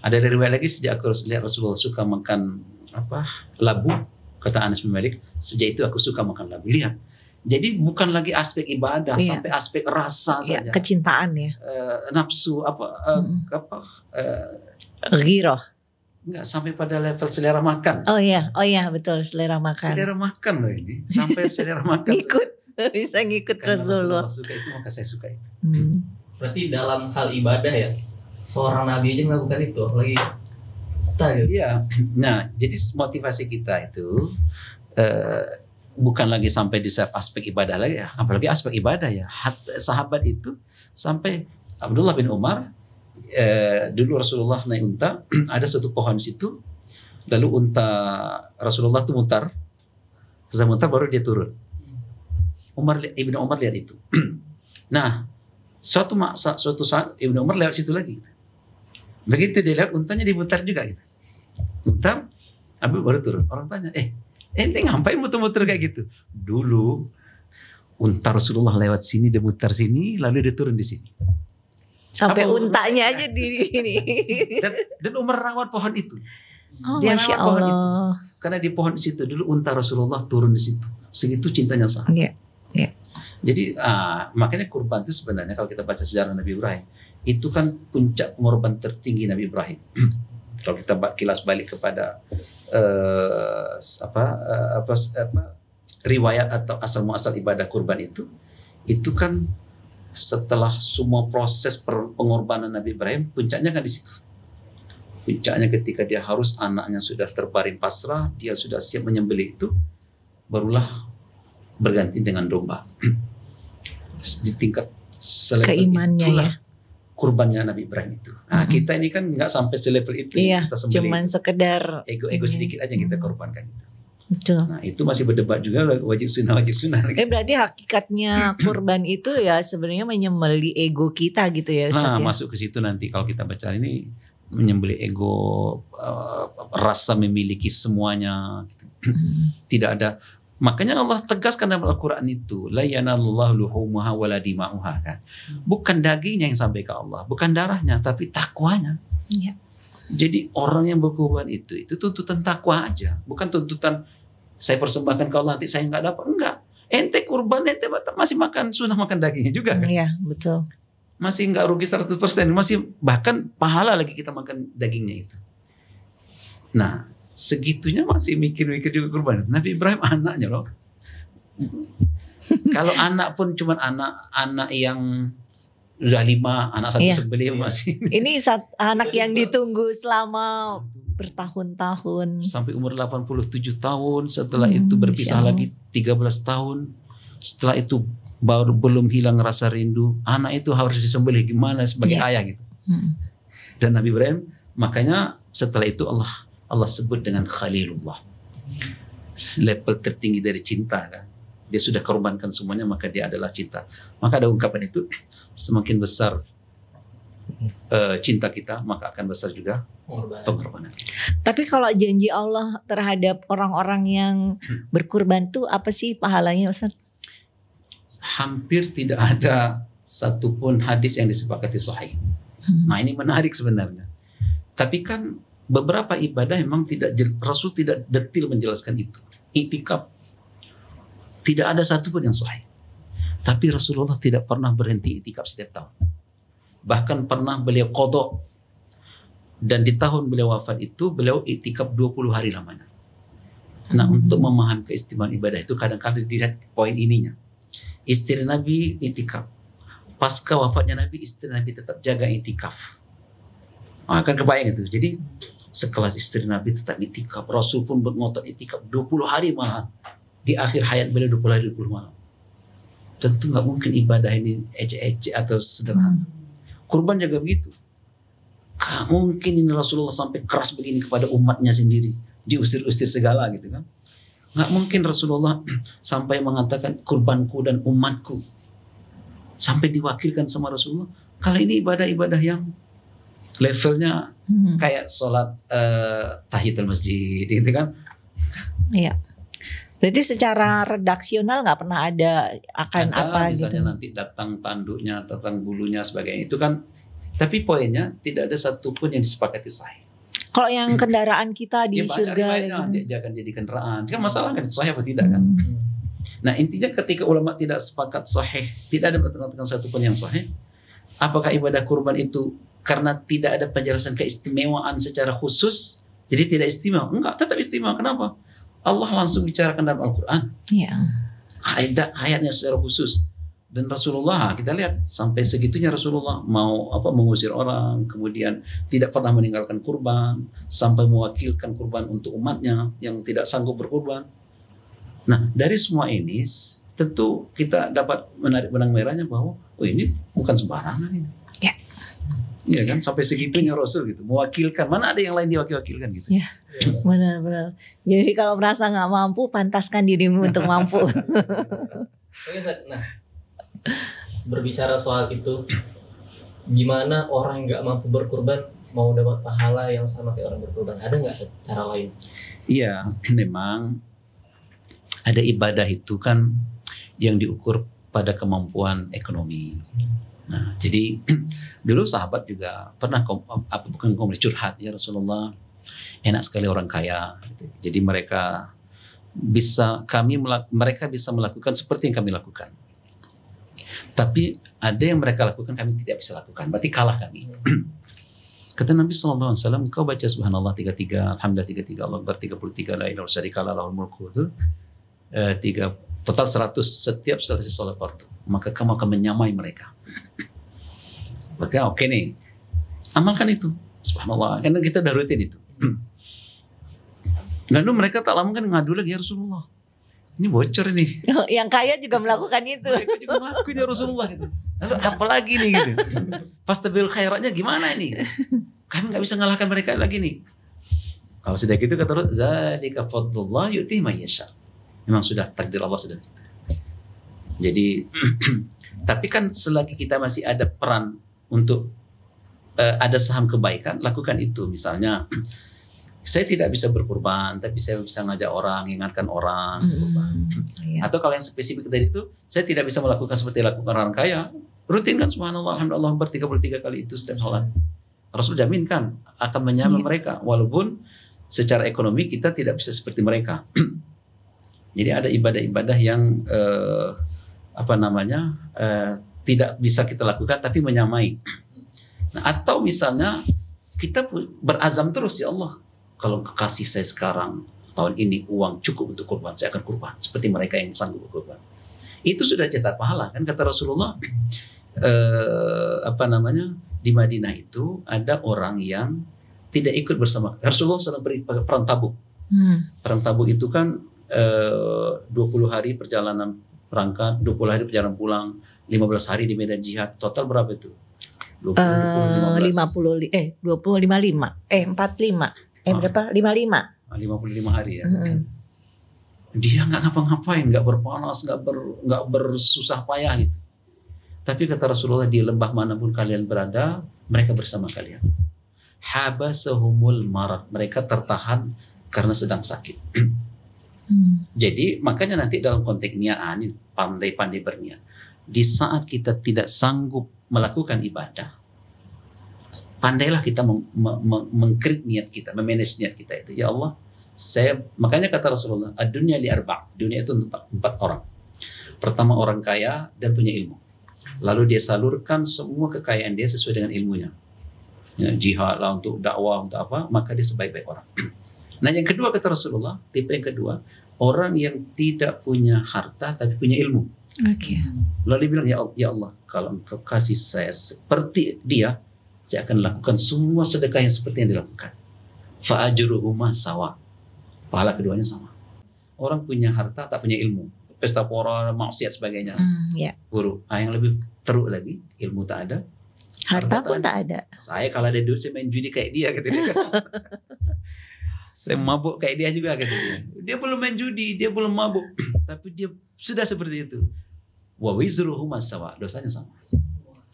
Ada dari riwayat lagi, sejak aku lihat Rasulullah suka makan labu, kata Anas bin Malik, sejak itu aku suka makan labu. Lihat. Jadi bukan lagi aspek ibadah, sampai aspek rasa saja. Kecintaan ya. Nafsu Ghiroh. Enggak, sampai pada level selera makan. Oh iya betul, selera makan. Selera makan loh ini. Sampai selera makan. Bisa ngikut Karena Rasulullah. suka itu, maka saya suka itu. Berarti dalam hal ibadah ya, seorang nabi aja melakukan itu, apalagi kita gitu. Iya. Nah, jadi motivasi kita itu bukan lagi sampai di aspek ibadah lagi, apalagi aspek ibadah ya. Sahabat itu sampai Abdullah bin Umar, dulu Rasulullah naik unta, ada satu pohon di situ, lalu unta Rasulullah itu mutar, setelah mutar baru dia turun. Ibnu Umar lihat itu. Nah, suatu saat Ibnu Umar lewat situ lagi. Begitu dia lihat untanya diputar juga gitu. Mutar, baru turun. Orang tanya, ente ngapain muter-muter kayak gitu? Dulu unta Rasulullah lewat sini, dia mutar sini, lalu dia turun di sini. Sampai untanya aja di ini. Dan Umar rawat pohon itu. Dia Masya Allah. Pohon itu. Karena di pohon di situ dulu unta Rasulullah turun di situ. Segitu cintanya sahabat. Iya. Jadi makanya kurban itu sebenarnya kalau kita baca sejarah Nabi Ibrahim, itu kan puncak pengorbanan tertinggi Nabi Ibrahim. Kalau kita kilas balik kepada riwayat atau asal muasal ibadah kurban itu kan setelah semua proses pengorbanan Nabi Ibrahim, puncaknya kan di situ. Puncaknya ketika dia harus anaknya sudah terbaring pasrah, dia sudah siap menyembelih itu, barulah berganti dengan domba. Di tingkat keimannya itulah ya. Kurbannya Nabi Ibrahim itu. Nah, kita ini kan nggak sampai selevel itu. Iya, kita sembelih. Cuman sekedar ego sedikit aja yang kita korbankan itu. Betul. Nah, itu masih berdebat juga wajib sunnah. Berarti hakikatnya kurban itu ya sebenarnya menyembelih ego kita gitu ya Ustaz. Nah, masuk ke situ nanti kalau kita baca ini, menyembelih ego, rasa memiliki semuanya. Tidak ada. Makanya Allah tegaskan dalam Al-Quran itu, la yanallahu luhumuha wala dima'uha kan. Bukan dagingnya yang sampai ke Allah, bukan darahnya, tapi takwanya. Iya. Jadi orang yang berkurban itu tuntutan takwa aja, bukan tuntutan saya persembahkan ke Allah nanti saya nggak dapat. Enggak. Ente kurban, ente masih makan sunnah makan dagingnya juga kan. Iya, betul. Masih nggak rugi 100%, masih bahkan pahala lagi kita makan dagingnya itu. Nah, segitunya masih mikir-mikir juga kurban. Nabi Ibrahim anaknya loh. Kalau anak pun cuman anak yang udah 5, anak 1 sembelih masih. Ini anak yang ditunggu selama bertahun-tahun. Sampai umur 87 tahun, setelah itu berpisah lagi 13 tahun. Setelah itu baru belum hilang rasa rindu. Anak itu harus disembelih gimana sebagai ayah gitu. Dan Nabi Ibrahim, makanya setelah itu Allah sebut dengan Khalilullah. Level tertinggi dari cinta kan. Dia sudah korbankan semuanya, maka dia adalah cinta. Maka ada ungkapan itu, semakin besar cinta kita, maka akan besar juga pengorbanan. Tapi kalau janji Allah terhadap orang-orang yang berkurban tuh apa sih pahalanya, Ustaz? Hampir tidak ada satupun hadis yang disepakati sahih. Nah ini menarik sebenarnya. Tapi kan beberapa ibadah memang Rasul tidak detil menjelaskan itu. Iktikaf tidak ada satupun yang sahih. Tapi Rasulullah tidak pernah berhenti iktikaf setiap tahun. Bahkan pernah beliau qadha, dan di tahun beliau wafat itu beliau iktikaf 20 hari lamanya. Nah, untuk memahami keistimewaan ibadah itu kadang-kadang dilihat poin ininya. Istri Nabi iktikaf. Pasca wafatnya Nabi, istri Nabi tetap jaga iktikaf. Akan kebayang itu. Jadi sekelas istri Nabi tetap iktikaf. Rasul pun ngotot iktikaf 20 hari malam. Di akhir hayat beliau 20 hari 20 malam. Tentu nggak mungkin ibadah ini ece-ece atau sederhana. Kurban juga begitu. Gak mungkin ini Rasulullah sampai keras begini kepada umatnya sendiri. Diusir-usir segala gitu kan. Gak mungkin Rasulullah sampai mengatakan kurbanku dan umatku. Sampai diwakilkan sama Rasulullah. Kalau ini ibadah-ibadah yang levelnya kayak sholat tahiyatul masjid gitu kan. Iya. Berarti secara redaksional nggak pernah ada akan ada, apa misalnya gitu. Misalnya nanti datang tanduknya, datang bulunya sebagainya. Itu kan, tapi poinnya tidak ada satupun yang disepakati sahih. Kalau yang kendaraan kita di surga, dia akan jadi kendaraan. Kan masalah kan sahih apa tidak kan? Nah intinya ketika ulama tidak sepakat sahih, tidak ada mengatakan satupun yang sahih. Apakah ibadah kurban itu karena tidak ada penjelasan keistimewaan secara khusus, jadi tidak istimewa? Enggak, tetap istimewa. Kenapa? Allah langsung bicarakan dalam Al-Quran. Iya. Ayatnya secara khusus. Dan Rasulullah, kita lihat sampai segitunya Rasulullah mau mengusir orang, kemudian tidak pernah meninggalkan kurban, sampai mewakilkan kurban untuk umatnya yang tidak sanggup berkurban. Nah, dari semua ini tentu kita dapat menarik benang merahnya bahwa ini bukan sembarangan ini. Ya. Iya kan, sampai segitunya Rasul gitu, mewakilkan. Mana ada yang lain diwakilkan gitu. Ya, benar-benar. Jadi kalau merasa nggak mampu, pantaskan dirimu untuk mampu. Oke, nah, berbicara soal itu, gimana orang yang nggak mampu berkurban mau dapat pahala yang sama kayak orang berkurban? Ada nggak cara lain? Iya, memang ada ibadah itu kan yang diukur pada kemampuan ekonomi. Nah, jadi dulu sahabat juga pernah bukan curhat, ya Rasulullah, enak sekali orang kaya. Jadi mereka bisa melakukan seperti yang kami lakukan. Tapi ada yang mereka lakukan kami tidak bisa lakukan. Berarti kalah kami. Kata Nabi SAW, kau baca subhanallah 33, alhamdulillah 33, Allah Akbar 33, la ilaha illallah syarikalah lahul mulku itu total 100 setiap selesai sholat fardu. Maka kamu akan menyamai mereka. Maka oke nih, amalkan itu. Subhanallah, karena kita udah rutin itu. Lalu mereka tak lama kan ngadu lagi, ya Rasulullah, ini bocor ini. Yang kaya juga melakukan itu. Mereka juga melakukan, ya Rasulullah. Lalu apa lagi nih gitu. Fastabil khairatnya gimana ini? Kami nggak bisa ngalahkan mereka lagi nih. Kalau sudah gitu kata Rasul, zalika fadlullah yu'ti may yasha. Memang sudah takdir Allah sudah. Jadi tapi kan selagi kita masih ada peran untuk ada saham kebaikan, lakukan itu. Misalnya saya tidak bisa berkurban, tapi saya bisa ngajak orang, ingatkan orang berkurban. Iya. Atau kalau yang spesifik tadi itu, saya tidak bisa melakukan seperti lakukan orang kaya, rutin kan subhanallah, alhamdulillah, 33 kali itu setiap sholat. Rasul jaminkan akan menyamai mereka, walaupun secara ekonomi kita tidak bisa seperti mereka. Jadi ada ibadah-ibadah yang tidak bisa kita lakukan tapi menyamai. Nah, atau misalnya kita berazam terus, ya Allah, kalau kekasih saya sekarang tahun ini uang cukup untuk kurban, saya akan kurban seperti mereka yang sanggup berkurban. Itu sudah cetak pahala kan, kata Rasulullah. Di Madinah itu ada orang yang tidak ikut bersama. Rasulullah sedang pergi perang Tabuk. Perang Tabuk itu kan 20 hari perjalanan berangkat, 20 hari perjalanan pulang, 15 hari di medan jihad. Total berapa itu? 20, 20 15. 45 berapa? 55. 55 hari ya. Dia nggak ngapa-ngapain, nggak berpanas, nggak bersusah payah gitu. Tapi kata Rasulullah, di lembah manapun kalian berada, mereka bersama kalian. Habasahumul marad, mereka tertahan karena sedang sakit. Jadi makanya nanti dalam konteks niat, pandai-pandai berniat. Di saat kita tidak sanggup melakukan ibadah, pandailah kita mengkrit niat kita, memanage niat kita itu. Ya Allah, makanya kata Rasulullah, ad-dunya li arba', dunia itu untuk empat orang. Pertama, orang kaya dan punya ilmu. Lalu dia salurkan semua kekayaan dia sesuai dengan ilmunya. Ya, jihad lah untuk dakwah, untuk apa, maka dia sebaik-baik orang. Nah yang kedua kata Rasulullah, tipe yang kedua, orang yang tidak punya harta tapi punya ilmu. Lalu dia bilang, ya Allah, kalau engkau kasih saya seperti dia, saya akan lakukan semua sedekah yang seperti yang dilakukan. Fa'ajruhuma sawa. Pahala keduanya sama. Orang punya harta tak punya ilmu, pesta pora, maksiat sebagainya. Buruk. Yang lebih teruk lagi, ilmu tak ada, harta pun tak ada. Saya kalau ada duit saya main judi kayak dia kata dia. Saya mabuk kayak dia juga kata dia. Dia belum main judi, dia belum mabuk, tapi dia sudah seperti itu. Wa wizruhuma sawa, dosanya sama.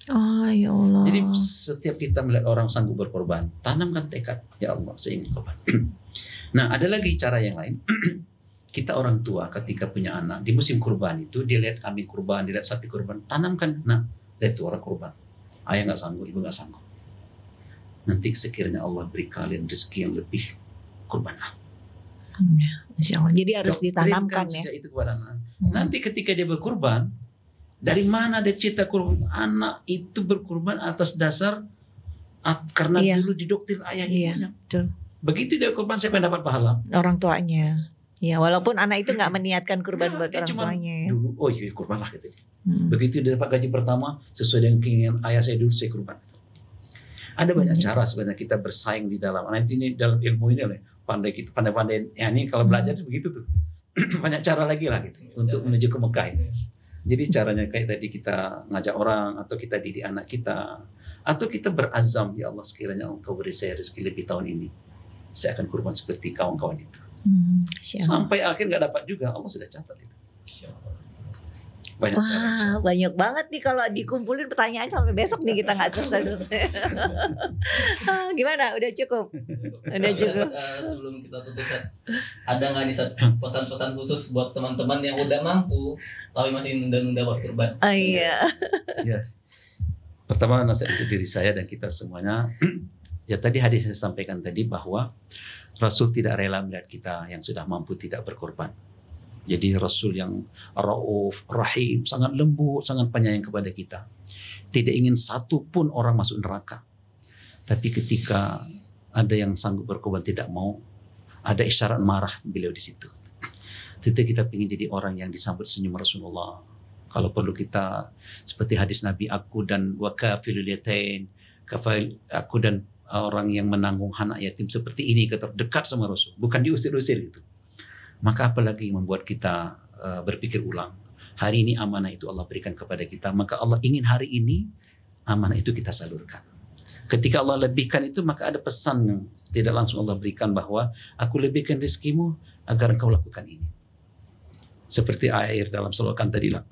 Oh ya Allah. Jadi setiap kita melihat orang sanggup berkorban, tanamkan tekad, ya Allah saya ingin korban. Nah ada lagi cara yang lain. Kita orang tua ketika punya anak di musim kurban itu, dia lihat kambing kurban, dia lihat sapi kurban, tanamkan, nah lihat tuh orang kurban, ayah nggak sanggup, ibu nggak sanggup, nanti sekiranya Allah beri kalian rezeki yang lebih, kurbanlah. Masya Allah. Jadi harus ditanamkan ya. Sejak itu kepada anak. Nanti ketika dia berkurban, dari mana ada cita kurban? Anak itu berkurban atas dasar karena dulu didoktrin ayah ibunya. Betul. Begitu dia kurban, siapa yang dapat pahala? Orang tuanya. Ya, walaupun anak itu nggak meniatkan kurban buat orang tuanya. Dulu, oh iya kurbanlah gitu. Begitu dia dapat gaji pertama, sesuai dengan keinginan ayah saya dulu, saya kurban. Ada banyak cara sebenarnya kita bersaing di dalam. Nanti ini dalam ilmu ini lah, pandai-pandai. Ya ini kalau belajar begitu tuh. Banyak cara lagi lah gitu untuk menuju ke Mekah ini. Jadi caranya kayak tadi kita ngajak orang, atau kita didik anak kita, atau kita berazam, ya Allah sekiranya Engkau beri saya rezeki lebih tahun ini, saya akan kurban seperti kawan-kawan itu. Sampai akhir nggak dapat juga, Allah sudah catat itu. Banyak cara. Banyak banget nih kalau dikumpulin pertanyaan sampai besok nih kita nggak selesai. Gimana? Udah cukup? Udah cukup. Sebelum kita tutup, ada nggak nih pesan-pesan khusus buat teman-teman yang udah mampu tapi masih nunda-nunda buat kurban? Iya. Yes. Pertama nasihat untuk diri saya dan kita semuanya. Ya tadi hadis saya sampaikan tadi bahwa Rasul tidak rela melihat kita yang sudah mampu tidak berkorban. Jadi Rasul yang Rauf, Rahim, sangat lembut, sangat penyayang kepada kita. Tidak ingin satu pun orang masuk neraka. Tapi ketika ada yang sanggup berkorban tidak mau, ada isyarat marah beliau di situ. Itu kita ingin jadi orang yang disambut senyum Rasulullah. Kalau perlu kita seperti hadis Nabi, aku dan wakafilul yatain, aku dan orang yang menanggung anak yatim seperti ini, dekat sama Rasul, bukan diusir-usir gitu. Maka apalagi membuat kita berpikir ulang. Hari ini amanah itu Allah berikan kepada kita, maka Allah ingin hari ini amanah itu kita salurkan. Ketika Allah lebihkan itu, maka ada pesan yang tidak langsung Allah berikan bahwa aku lebihkan rezekimu agar engkau lakukan ini. Seperti air dalam selokan tadi lah.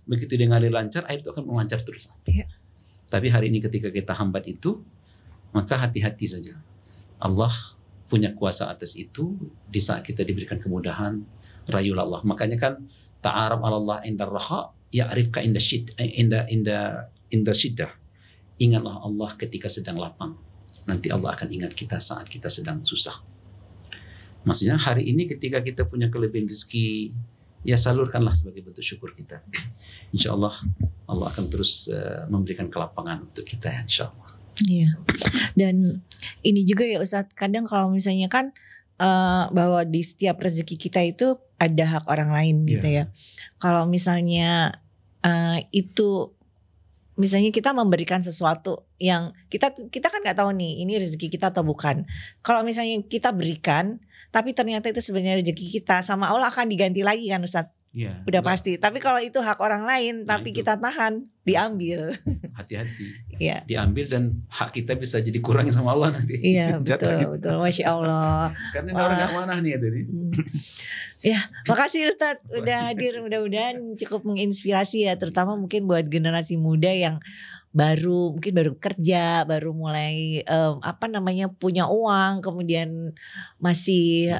Begitu dia ngalir lancar, air itu akan memancar terus. Iya. Tapi hari ini ketika kita hambat itu, maka hati-hati saja. Allah punya kuasa atas itu. Di saat kita diberikan kemudahan, rayulah Allah. Makanya kan ta'arab 'ala Allah inda raha, ya'rifka inda syiddah. Ingatlah Allah ketika sedang lapang. Nanti Allah akan ingat kita saat kita sedang susah. Maksudnya hari ini ketika kita punya kelebihan rezeki, ya salurkanlah sebagai bentuk syukur kita. Insya Allah Allah akan terus memberikan kelapangan untuk kita ya, insya Allah. Iya. Dan ini juga ya Ustadz, kadang kalau misalnya kan bahwa di setiap rezeki kita itu ada hak orang lain gitu ya. Kalau misalnya itu misalnya kita memberikan sesuatu yang kita kan nggak tahu nih ini rezeki kita atau bukan. Kalau misalnya kita berikan, tapi ternyata itu sebenarnya rezeki kita, sama Allah akan diganti lagi kan Ustadz? Iya. Udah pasti. Tapi kalau itu hak orang lain, tapi itu. kita tahan, diambil. Hati-hati. Iya. Diambil dan hak kita bisa jadi kurang sama Allah nanti. Iya Jatuh gitu. betul, Masya Allah. Karena orang nggak manah nih tadi. Ya, makasih Ustadz udah hadir. Mudah-mudahan cukup menginspirasi ya, terutama mungkin buat generasi muda yang mungkin baru kerja, baru mulai punya uang, kemudian masih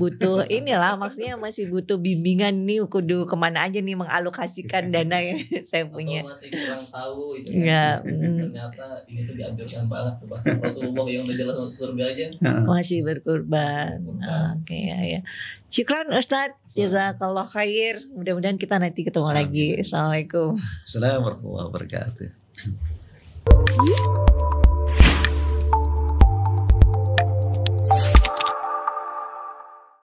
butuh inilah, maksudnya masih butuh bimbingan nih, kudu kemana aja nih mengalokasikan dana yang saya punya. Atau masih kurang tahu itu ya. Ternyata ini tuh dianjurkan banget tuh bahkan Rasulullah yang udah jelas masuk surga aja masih berkurban. Oke, ya. Syukran Ustadz, jazakallah khair. Mudah-mudahan kita nanti ketemu lagi. Assalamualaikum. Assalamualaikum warahmatullahi wabarakatuh.